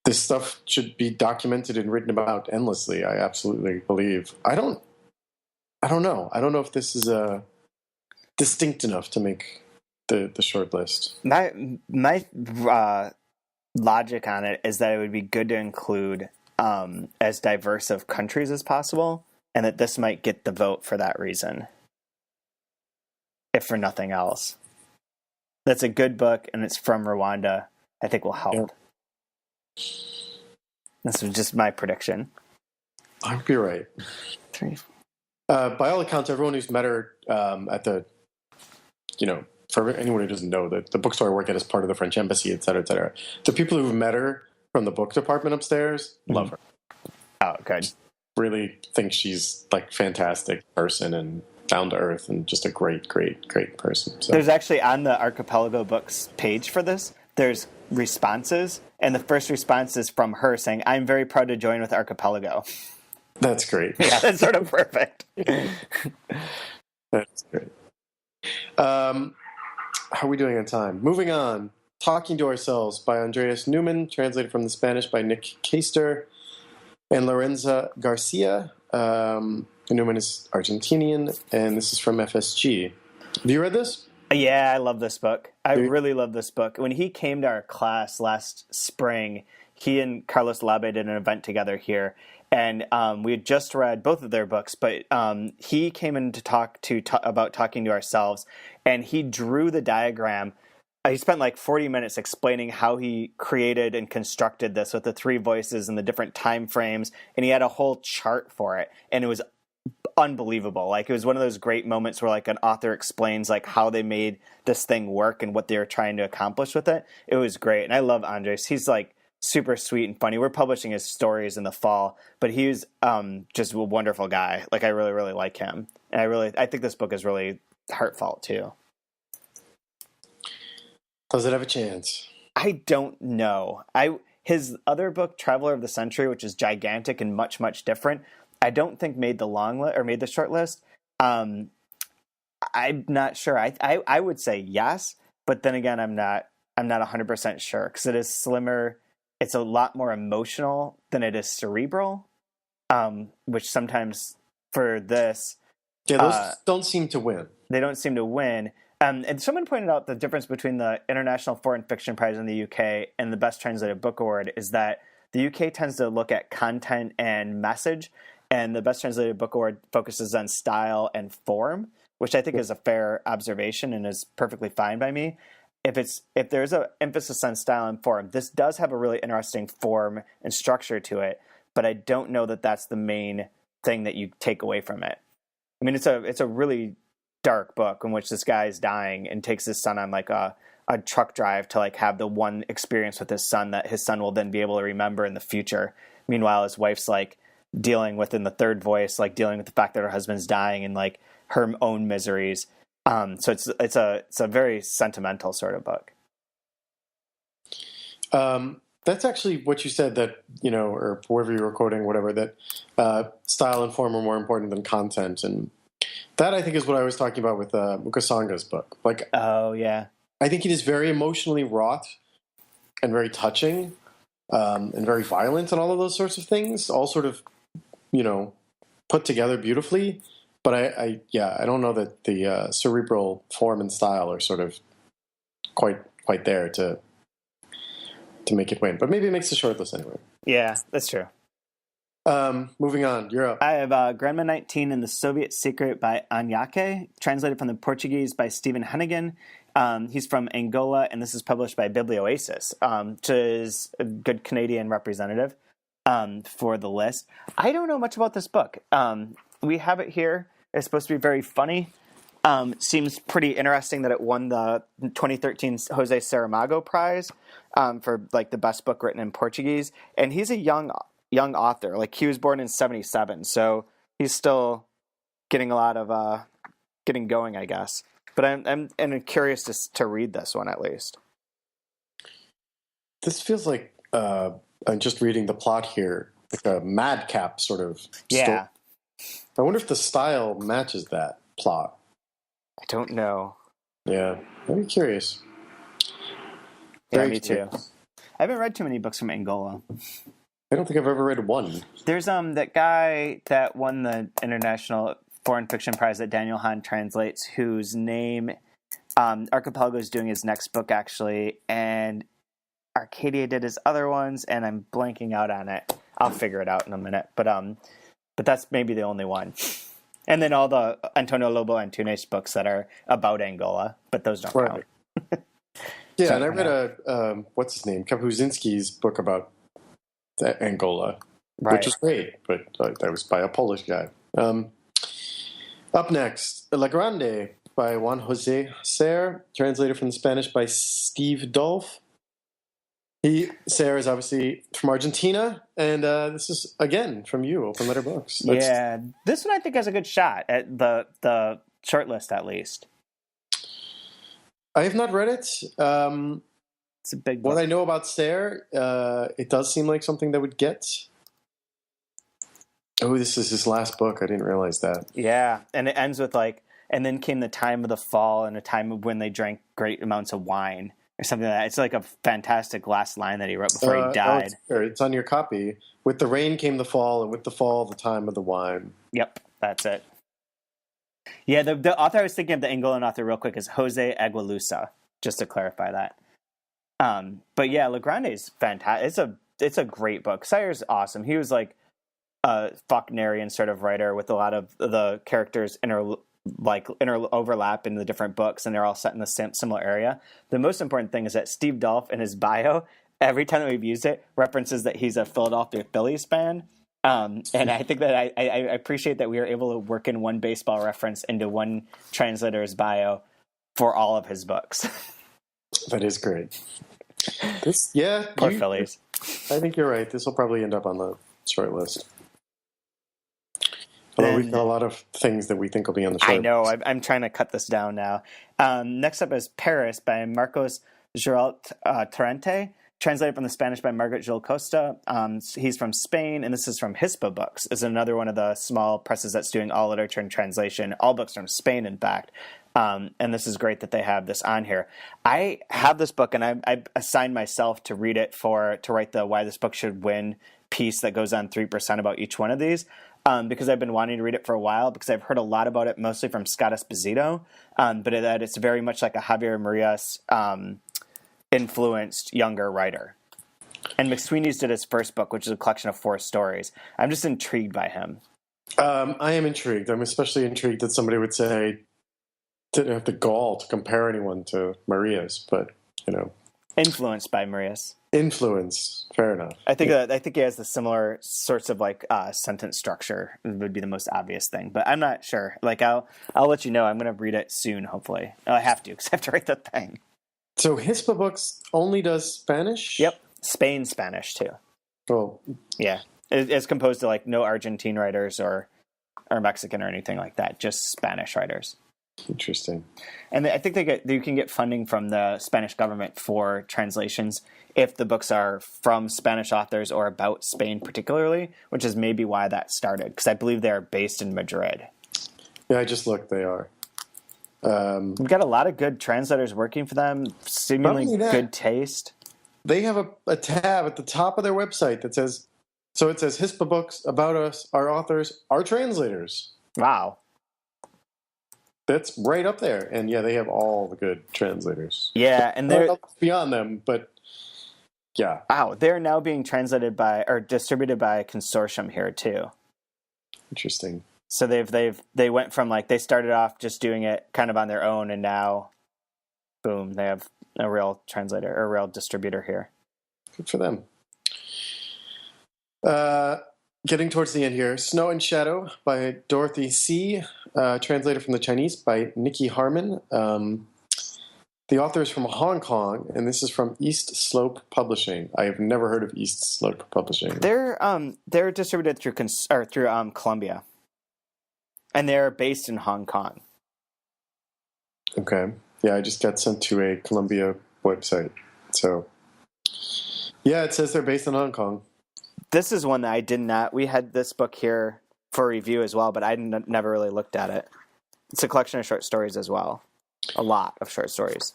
This stuff should be documented and written about endlessly. I absolutely believe. I don't know. I don't know if this is distinct enough to make the short list. My logic on it is that it would be good to include as diverse of countries as possible, and that this might get the vote for that reason, if for nothing else. That's a good book, and it's from Rwanda. I think will help. Yep. This was just my prediction. I hope you're right. 3. By all accounts, everyone who's met her at the, for anyone who doesn't know, the bookstore I work at is part of the French embassy, et cetera, the people who've met her from the book department upstairs love her. Oh, good. Really think she's like fantastic person and down to earth and just a great person. So. There's actually on the Archipelago Books page for this, there's responses, and the first response is from her saying, "I'm very proud to join with Archipelago." That's great. Yeah, that's sort of perfect. That's great. How are we doing on time? Moving on. Talking to Ourselves by Andreas Neumann, translated from the Spanish by Nick Caster and Lorenza Garcia. Neumann is Argentinian, and this is from FSG. Have you read this? Yeah, I love this book. I really love this book. When he came to our class last spring, he and Carlos Labe did an event together here, and we had just read both of their books, but he came in to talk about Talking to Ourselves, and he drew the diagram. He spent like 40 minutes explaining how he created and constructed this with the 3 voices and the different time frames, and he had a whole chart for it, and it was unbelievable. Like, it was one of those great moments where like an author explains like how they made this thing work and what they were trying to accomplish with it. It was great, and I love Andres. He's like super sweet and funny. We're publishing his stories in the fall, but he's just a wonderful guy. Like, I really like him, and I think this book is really heartfelt too. Does it have a chance? I don't know. His other book, Traveler of the Century, which is gigantic and much different, I don't think made the short list. I'm not sure. I would say yes, but then again, I'm not 100% sure, because it is slimmer. It's a lot more emotional than it is cerebral, which sometimes for this, those don't seem to win. They don't seem to win. And someone pointed out the difference between the International Foreign Fiction Prize in the UK and the Best Translated Book Award is that the UK tends to look at content and message, and the Best Translated Book Award focuses on style and form, which I think is a fair observation and is perfectly fine by me. If there's an emphasis on style and form, this does have a really interesting form and structure to it, but I don't know that that's the main thing that you take away from it. I mean, it's a really dark book in which this guy is dying and takes his son on like a truck drive to like have the one experience with his son that his son will then be able to remember in the future. Meanwhile, his wife's like dealing with, in the third voice, like dealing with the fact that her husband's dying and like her own miseries. So it's a very sentimental sort of book. That's actually what you said, that, or whoever you were quoting, whatever, that style and form are more important than content. And that, I think, is what I was talking about with Mukasanga's book. Like, oh, yeah. I think it is very emotionally wrought and very touching, and very violent and all of those sorts of things, all sort of, put together beautifully. But I don't know that the cerebral form and style are sort of quite there to make it win. But maybe it makes the shortlist anyway. Yeah, that's true. Moving on, you're up. I have Grandma 19 and the Soviet Secret by Anyake, translated from the Portuguese by Stephen Hennigan. He's from Angola, and this is published by Biblioasis, which is a good Canadian representative for the list. I don't know much about this book. We have it here. It's supposed to be very funny. Seems pretty interesting that it won the 2013 Jose Saramago Prize for like the best book written in Portuguese. And he's a young author. Like, he was born in 1977, so he's still getting a lot of getting going, I guess. But I'm curious to read this one at least. This feels like I'm just reading the plot here, like a madcap sort of Yeah. story. I wonder if the style matches that plot. I don't know. Yeah, I'm curious. Yeah, Very me too. I haven't read too many books from Angola. I don't think I've ever read one. There's that guy that won the International Foreign Fiction Prize that Daniel Hahn translates, whose name Archipelago is doing his next book, actually, and Arcadia did his other ones, and I'm blanking out on it. I'll figure it out in a minute, but that's maybe the only one. And then all the Antonio Lobo Antunes books that are about Angola, but those don't count. Yeah, So, and I read what's his name, Kapuscinski's book about Angola, which was great, but that was by a Polish guy. Up next, La Grande by Juan Jose Ser, translated from the Spanish by Steve Dolph. Ser is obviously from Argentina, and this is, again, from you, Open Letter Books. Yeah, this one I think has a good shot at the shortlist, at least. I have not read it. It's a big book. What I know about Ser, it does seem like something that would get... Oh, this is his last book. I didn't realize that. Yeah, and it ends with and then came the time of the fall and a time of when they drank great amounts of wine or something like that. It's like a fantastic last line that he wrote before he died. It's on your copy. With the rain came the fall, and with the fall, the time of the wine. Yep, that's it. Yeah, the author I was thinking of, the Angolan author, real quick, is Jose Aguilusa, just to clarify that. But yeah, La Grande is fantastic. It's a great book. Sayre's awesome. He was like a Faulknerian sort of writer with a lot of the characters inter overlap in the different books, and they're all set in the similar area. The most important thing is that Steve Dolph in his bio, every time that we've used it, references that he's a Philadelphia Phillies fan. And I think that I appreciate that we are able to work in one baseball reference into one translator's bio for all of his books. That is great. Poor Phillies. I think you're right. This will probably end up on the short list. Although we've got a lot of things that we think will be on the short list. I know. I'm trying to cut this down now. Next up is Paris by Marcos Geralt Torrente, translated from the Spanish by Margaret Gil Costa. He's from Spain, and this is from Hispa Books. It's another one of the small presses that's doing all literature and translation, all books from Spain, in fact. And this is great that they have this on here. I have this book, and I assigned myself to read it to write the Why This Book Should Win piece that goes on 3% about each one of these. Because I've been wanting to read it for a while, because I've heard a lot about it, mostly from Scott Esposito, but that it's very much like a Javier Marias influenced younger writer. And McSweeney's did his first book, which is a collection of 4 stories. I'm just intrigued by him. I am intrigued. I'm especially intrigued that somebody would say didn't have the gall to compare anyone to Marias, but Influenced by Marias. Influence, fair enough. I think he has the similar sorts of sentence structure would be the most obvious thing, but I'm not sure. I'll let you know. I'm going to read it soon, hopefully. I have to, because I have to write the thing. So Hispa Books only does Spanish? Yep, Spain Spanish too. Oh, yeah. It's composed of no Argentine writers or Mexican or anything like that. Just Spanish writers. Interesting. And I think you can get funding from the Spanish government for translations if the books are from Spanish authors or about Spain particularly, which is maybe why that started, because I believe they're based in Madrid. Yeah, I just looked. They are. We've got a lot of good translators working for them, seemingly good taste. They have a tab at the top of their website that says, so it says HISPA books, about us, our authors, our translators. Wow. That's right up there. And yeah, they have all the good translators. Yeah, and they're beyond them, but yeah. Wow, they're now being translated by or distributed by a consortium here too. Interesting. So they went from like they started off just doing it kind of on their own, and now, boom, they have a real translator or a real distributor here. Good for them. Getting towards the end here, Snow and Shadow by Dorothy C., translated from the Chinese by Nikki Harmon. The author is from Hong Kong, and this is from East Slope Publishing. I have never heard of East Slope Publishing. They're distributed through Columbia, and they're based in Hong Kong. Okay, yeah, I just got sent to a Columbia website, so yeah, it says they're based in Hong Kong. This is one that I did not. We had this book here for review as well, but I never really looked at it. It's a collection of short stories as well. A lot of short stories.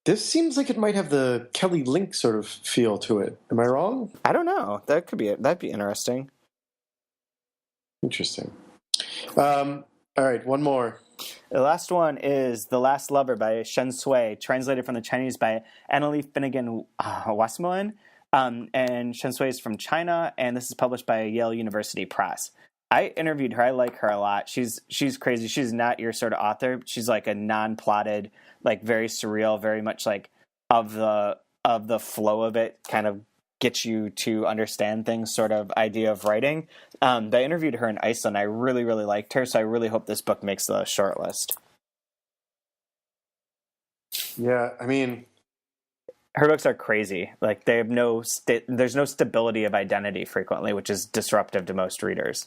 This seems like it might have the Kelly Link sort of feel to it. Am I wrong? I don't know. That'd be interesting. Interesting. All right, one more. The last one is The Last Lover by Shen Sui, translated from the Chinese by Annalie Finnegan Westmoreland. And Shen Sui is from China, and this is published by Yale University Press. I interviewed her. I like her a lot. She's crazy. She's not your sort of author. She's like a non-plotted, like very surreal, very much like of the flow of it, kind of gets you to understand things sort of idea of writing. I interviewed her in Iceland. I really, really liked her, so I really hope this book makes the shortlist. Yeah, I mean, her books are crazy. Like they have there's no stability of identity frequently, which is disruptive to most readers.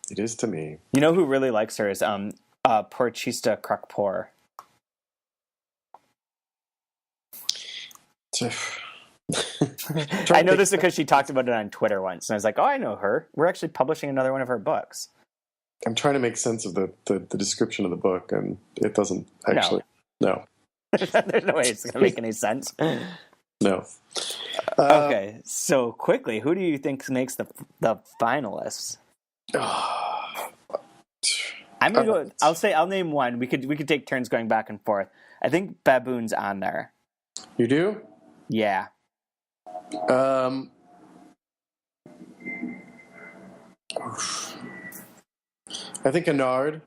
It is to me. You know who really likes her is Porchista Krakpour. I know this because she talked about it on Twitter once, and I was like, "Oh, I know her. We're actually publishing another one of her books." I'm trying to make sense of the description of the book, and it doesn't actually. No. There's no way it's going to make any sense. No. Okay, so quickly, who do you think makes the finalists? I'm gonna go. I'll name one. We could take turns going back and forth. I think Baboon's on there. You do? Yeah. I think Anard.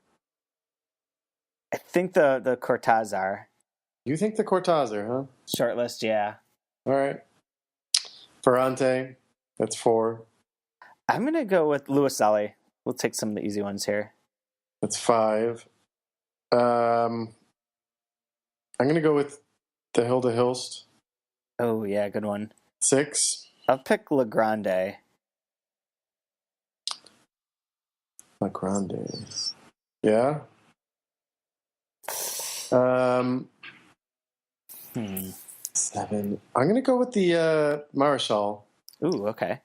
I think the Cortázar. You think the Cortázar, huh? Shortlist, yeah. All right. Ferrante, that's 4. I'm going to go with Luiselli. We'll take some of the easy ones here. That's 5. I'm going to go with the Hilda Hilst. Oh, yeah, good one. 6. I'll pick Legrande. Legrande. Yeah. 7. I'm going to go with the Marshall. Ooh, okay.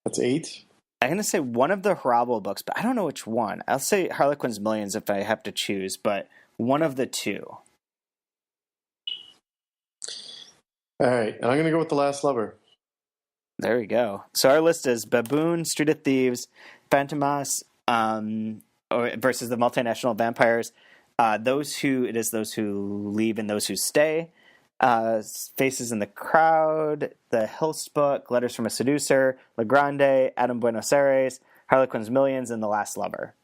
That's 8. I'm going to say one of the Harabo books, but I don't know which one. I'll say Harlequin's Millions if I have to choose, but one of the two. All right, and I'm going to go with The Last Lover. There we go. So our list is Baboon, Street of Thieves, Fantomas, versus the Multinational Vampires, Those Who Leave and Those Who Stay, Faces in the Crowd, The Hilst Book, Letters from a Seducer, Legrande, Adam Buenos Aires, Harlequin's Millions, and The Last Lover.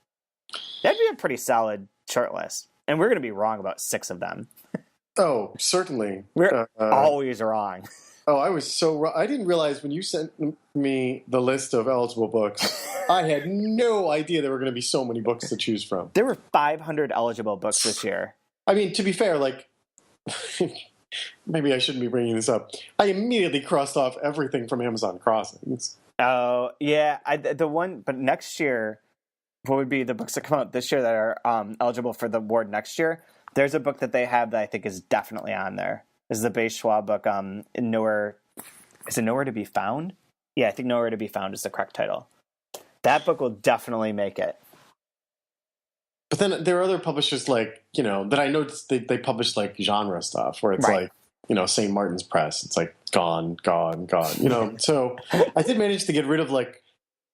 That'd be a pretty solid shortlist. And we're going to be wrong about 6 of them. Oh, certainly. We're always wrong. Oh, I was so wrong. I didn't realize when you sent me the list of eligible books, I had no idea there were going to be so many books to choose from. There were 500 eligible books this year. I mean, to be fair, like, maybe I shouldn't be bringing this up. I immediately crossed off everything from Amazon Crossings. Oh, yeah. But next year, what would be the books that come out this year that are eligible for the award next year, there's a book that they have that I think is definitely on there. This is the Bay Schwab book, Nowhere. Is it Nowhere to Be Found? Yeah, I think Nowhere to Be Found is the correct title. That book will definitely make it. But then there are other publishers like, that I know they publish like genre stuff where it's Right. like, St. Martin's Press. It's like gone. So I did manage to get rid of like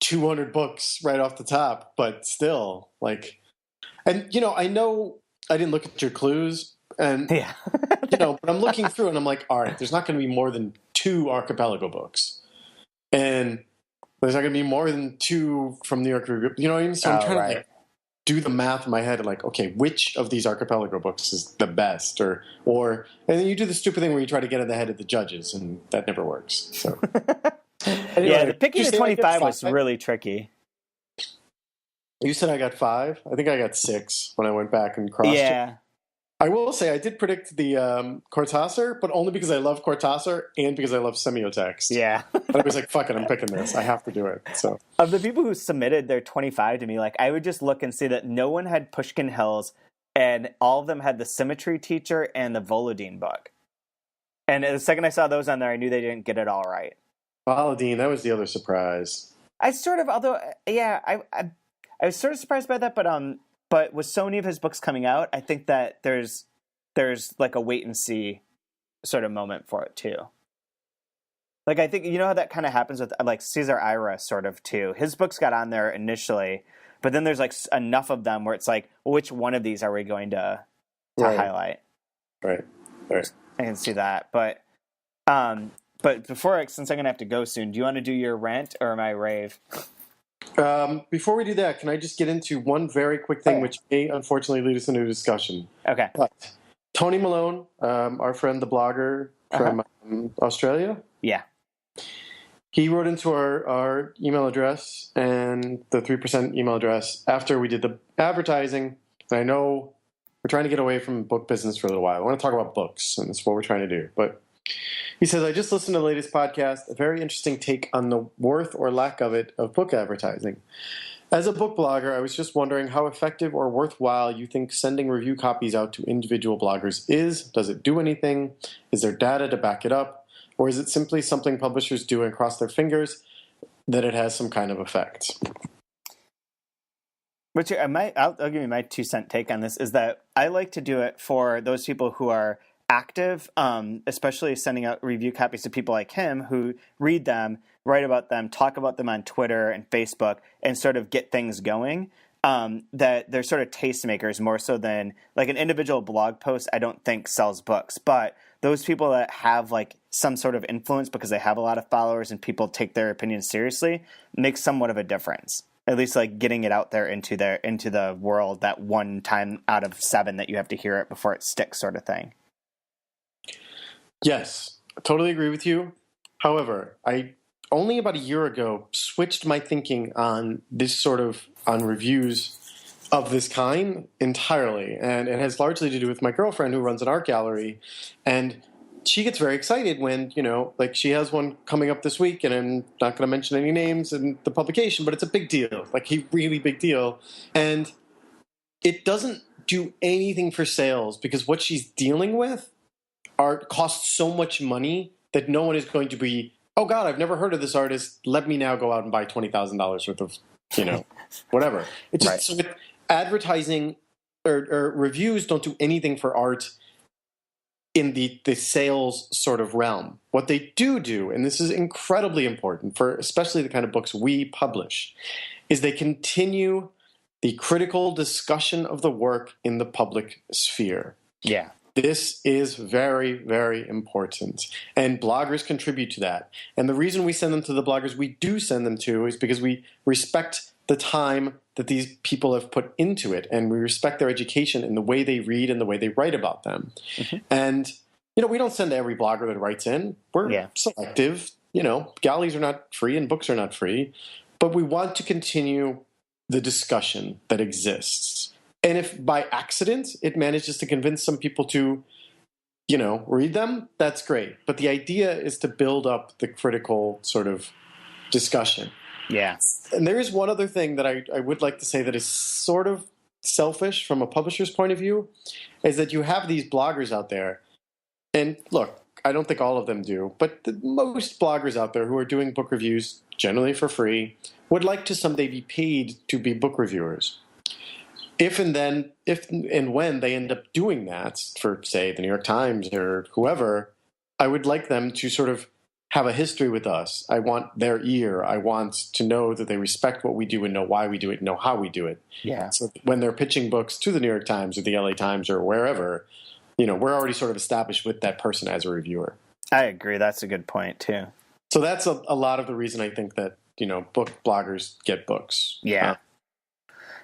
200 books right off the top, but still like, and I know I didn't look at your clues and, Yeah. but I'm looking through and I'm like, all right, there's not going to be more than 2 Archipelago books. And there's not going to be more than 2 from New York Review. You know what I mean? So I'm trying to like do the math in my head and like, okay, which of these Archipelago books is the best or, and then you do the stupid thing where you try to get in the head of the judges and that never works. So anyway, yeah, the picking the 25 was 5? really tricky. You said I got 5. I think I got 6 when I went back and crossed. Yeah. I will say I did predict the Cortázar, but only because I love Cortázar and because I love semiotext. Yeah. But I was like, fuck it, I'm picking this. I have to do it. So Of the people who submitted their 25 to me, like I would just look and see that no one had Pushkin Hills, and all of them had the Symmetry Teacher and the Volodine book. And the second I saw those on there, I knew they didn't get it all right. Volodine, that was the other surprise. I sort of, although, yeah, I was sort of surprised by that, but with so many of his books coming out, I think that there's like a wait and see sort of moment for it too. Like I think how that kind of happens with like Cesar Ira sort of too. His books got on there initially, but then there's like enough of them where it's like, which one of these are we going to highlight? Right. I can see that, but before, since I'm gonna have to go soon, do you want to do your rant or my rave? Before we do that, can I just get into one very quick thing, which may unfortunately lead us into a discussion? Okay. But Tony Malone, our friend, the blogger from Australia. Yeah. He wrote into our email address and the 3% email address after we did the advertising. And I know we're trying to get away from book business for a little while. I want to talk about books, and that's what we're trying to do. But he says, I just listened to the latest podcast, a very interesting take on the worth or lack of it of book advertising. As a book blogger, I was just wondering how effective or worthwhile you think sending review copies out to individual bloggers is. Does it do anything? Is there data to back it up? Or is it simply something publishers do and cross their fingers that it has some kind of effect? Which I'll give you my 2-cent take on this, is that I like to do it for those people who are active, especially sending out review copies to people like him who read them, write about them, talk about them on Twitter and Facebook, and sort of get things going. That they're sort of tastemakers more so than like an individual blog post. I don't think sells books, but those people that have like some sort of influence because they have a lot of followers and people take their opinions seriously makes somewhat of a difference. At least like getting it out there into the world that one time out of 7 that you have to hear it before it sticks, sort of thing. Yes, I totally agree with you. However, I only about a year ago switched my thinking on on reviews of this kind entirely. And it has largely to do with my girlfriend who runs an art gallery. And she gets very excited when, like she has one coming up this week, and I'm not going to mention any names in the publication, but it's a big deal, like a really big deal. And it doesn't do anything for sales because what she's dealing with costs so much money that no one is going to be, oh God, I've never heard of this artist. Let me now go out and buy $20,000 worth of, whatever. It's just, so with advertising or reviews don't do anything for art in the sales sort of realm. What they do, and this is incredibly important for especially the kind of books we publish, is they continue the critical discussion of the work in the public sphere. Yeah. This is very, very important. And bloggers contribute to that. And the reason we send them to the bloggers we do send them to is because we respect the time that these people have put into it. And we respect their education and the way they read and the way they write about them. Mm-hmm. And, we don't send to every blogger that writes in. We're selective. Galleys are not free and books are not free. But we want to continue the discussion that exists. And if by accident it manages to convince some people to, read them, that's great. But the idea is to build up the critical sort of discussion. Yeah. And there is one other thing that I would like to say that is sort of selfish from a publisher's point of view, is that you have these bloggers out there. And look, I don't think all of them do, but most bloggers out there who are doing book reviews, generally for free, would like to someday be paid to be book reviewers. If and when they end up doing that for, say, the New York Times or whoever, I would like them to sort of have a history with us. I want their ear. I want to know that they respect what we do and know why we do it and know how we do it. Yeah. So when they're pitching books to the New York Times or the LA Times or wherever, we're already sort of established with that person as a reviewer. I agree. That's a good point, too. So that's a lot of the reason I think that, book bloggers get books. Yeah.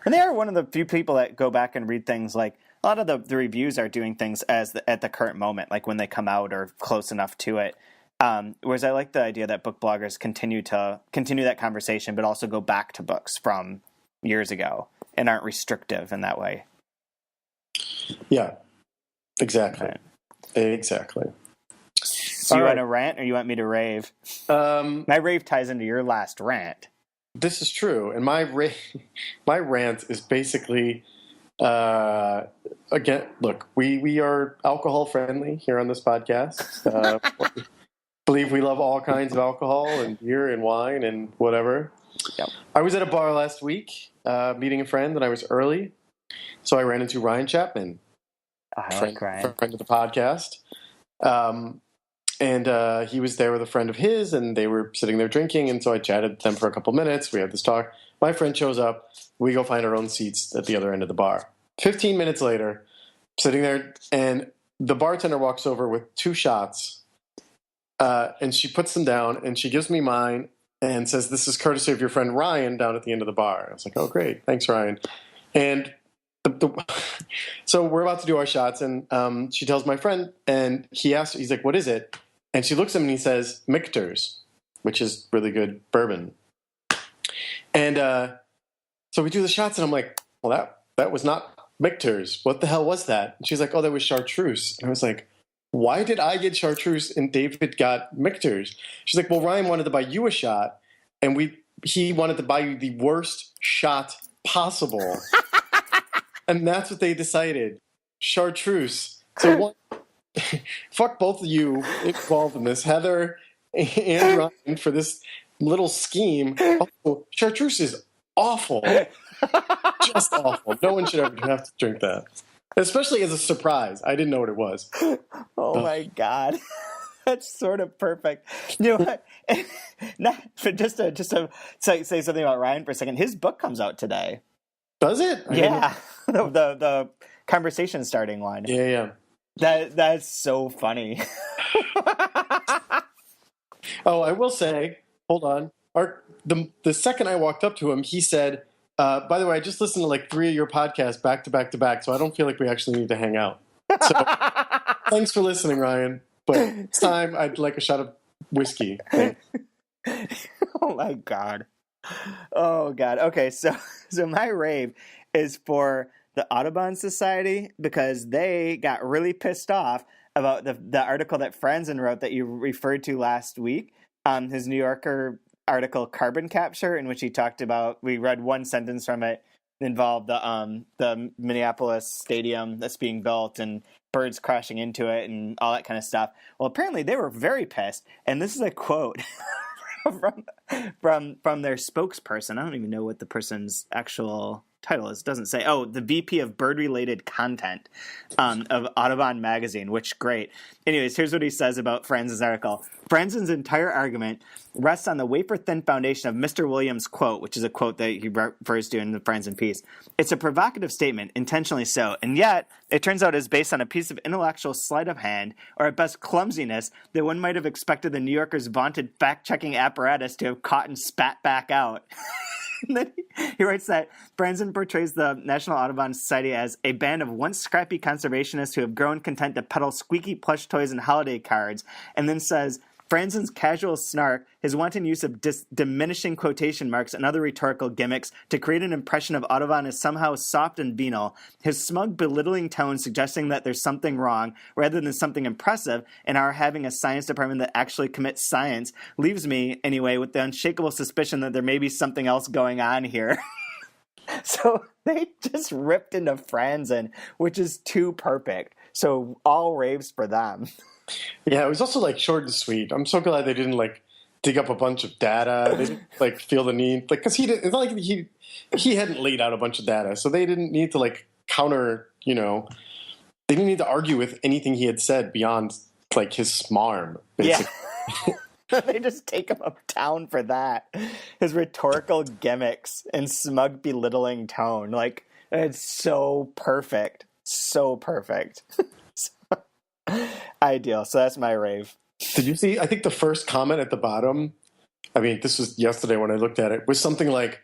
And they are one of the few people that go back and read things. Like a lot of the reviews are doing things at the current moment, like when they come out or close enough to it. Whereas I like the idea that book bloggers continue that conversation, but also go back to books from years ago and aren't restrictive in that way. Yeah, exactly. Okay. Exactly. So you want to rant or you want me to rave? My rave ties into your last rant. This is true. And my rant is basically, again, look, we are alcohol friendly here on this podcast. Believe we love all kinds of alcohol and beer and wine and whatever. Yep. I was at a bar last week meeting a friend, and I was early. So I ran into Ryan Chapman, like Ryan. friend of the podcast. And he was there with a friend of his, and they were sitting there drinking, and so I chatted with them for a couple minutes. We had this talk. My friend shows up. We go find our own seats at the other end of the bar. 15 minutes later, sitting there, and the bartender walks over with 2 shots, and she puts them down, and she gives me mine and says, "This is courtesy of your friend Ryan down at the end of the bar." I was like, "Oh, great. Thanks, Ryan." And so we're about to do our shots, and she tells my friend, and he's like, "What is it?" And she looks at him and he says, "Michter's," which is really good bourbon. And so we do the shots, and I'm like, "Well, that was not Michter's. What the hell was that?" And she's like, "Oh, that was chartreuse." And I was like, "Why did I get chartreuse and David got Michter's?" She's like, "Well, Ryan wanted to buy you a shot, and he wanted to buy you the worst shot possible." And that's what they decided. Chartreuse. So fuck both of you involved in this, Heather and Ryan, for this little scheme. Also, chartreuse is awful. Just awful. No one should ever have to drink that. Especially as a surprise. I didn't know what it was. Oh my God. That's sort of perfect. You know what? Just to say something about Ryan for a second. His book comes out today. Does it? Yeah. The conversation starting one. Yeah. That's so funny. Oh, I will say, hold on. The second I walked up to him, he said, "By the way, I just listened to like 3 of your podcasts back to back to back, so I don't feel like we actually need to hang out." So thanks for listening, Ryan. But it's time I'd like a shot of whiskey. Oh my God. Oh God. Okay, so my rave is for the Audubon Society because they got really pissed off about the article that Franzen wrote that you referred to last week, his New Yorker article Carbon Capture, in which he talked about, we read one sentence from it, involved the Minneapolis stadium that's being built and birds crashing into it and all that kind of stuff. Well, apparently they were very pissed, and this is a quote from their spokesperson. I don't even know what the person's actual title is. It doesn't say. Oh, the VP of bird-related content of Audubon magazine, which great. Anyways, here's what he says about Franzen's article. Franzen's entire argument rests on the wafer-thin foundation of Mr. Williams' quote, which is a quote that he refers to in the Franzen piece. It's a provocative statement, intentionally so, and yet it turns out is based on a piece of intellectual sleight of hand, or at best clumsiness, that one might have expected the New Yorker's vaunted fact-checking apparatus to have caught and spat back out. And then he writes that Franzen portrays the National Audubon Society as a band of once scrappy conservationists who have grown content to peddle squeaky plush toys and holiday cards, and then says, Franzen's casual snark, his wanton use of diminishing quotation marks and other rhetorical gimmicks to create an impression of Audubon as somehow soft and venal, his smug, belittling tone suggesting that there's something wrong rather than something impressive in our having a science department that actually commits science, leaves me, anyway, with the unshakable suspicion that there may be something else going on here. So they just ripped into Franzen, which is too perfect. So all raves for them. Yeah, it was also like short and sweet. I'm so glad they didn't like dig up a bunch of data. They didn't like feel the need, like, because he didn't. It's not like he hadn't laid out a bunch of data, so they didn't need to like counter. You know, they didn't need to argue with anything he had said beyond like his smarm. Basically. Yeah, they just take him uptown for that. His rhetorical gimmicks and smug, belittling tone, like it's so perfect, so perfect. Ideal. So that's my rave. Did you see? I think the first comment at the bottom, I mean, this was yesterday when I looked at it, was something like,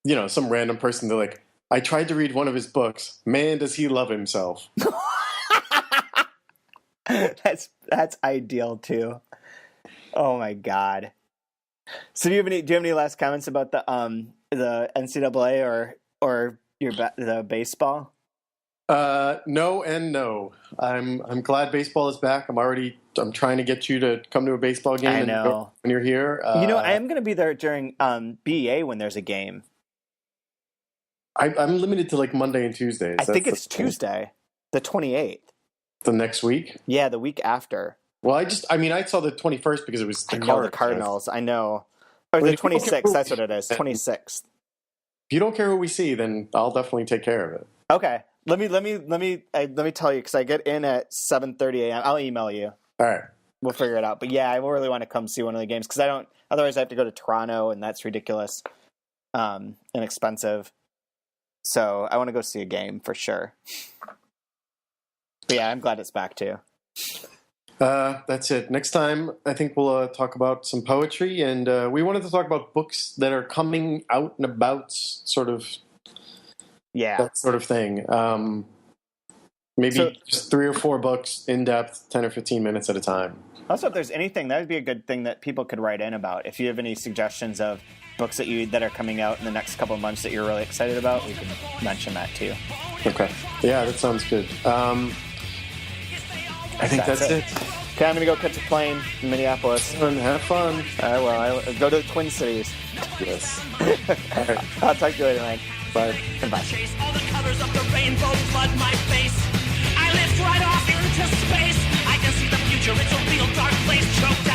you know, some random person, they're like, I tried to read one of his books. Man, does he love himself. That's ideal too. Oh my God. So do you have any last comments about the NCAA or the baseball? No and no. I'm glad baseball is back. I'm trying to get you to come to a baseball game. I know. When you're here. I am going to be there during BEA when there's a game. I'm limited to like Monday and Tuesdays. I think it's Tuesday, the 28th. The next week? Yeah, the week after. Well, I saw the 21st because it was the Cardinals. I know. Or the 26th, that's what it is, 26th. If you don't care who we see, then I'll definitely take care of it. Okay. Let me tell you, because I get in at 7:30 a.m. I'll email you. All right. We'll figure it out. But yeah, I really want to come see one of the games because otherwise I have to go to Toronto and that's ridiculous and expensive. So I want to go see a game for sure. But yeah, I'm glad it's back too. That's it. Next time, I think we'll talk about some poetry, and we wanted to talk about books that are coming out and about, sort of. Yeah. That sort of thing. Maybe just 3 or 4 books in depth, 10 or 15 minutes at a time. Also, if there's anything, that would be a good thing that people could write in about. If you have any suggestions of books that are coming out in the next couple of months that you're really excited about, we can mention that too. Okay. Yeah, that sounds good. I think that's it. Okay, I'm going to go catch a plane in Minneapolis. Have fun. I'll go to the Twin Cities. Yes. All right. I'll talk to you later, man. Bye. Goodbye. Chase all the colors of the rainbow flood my face. I lift right off into space. I can see the future. It's a real dark place. Choked out.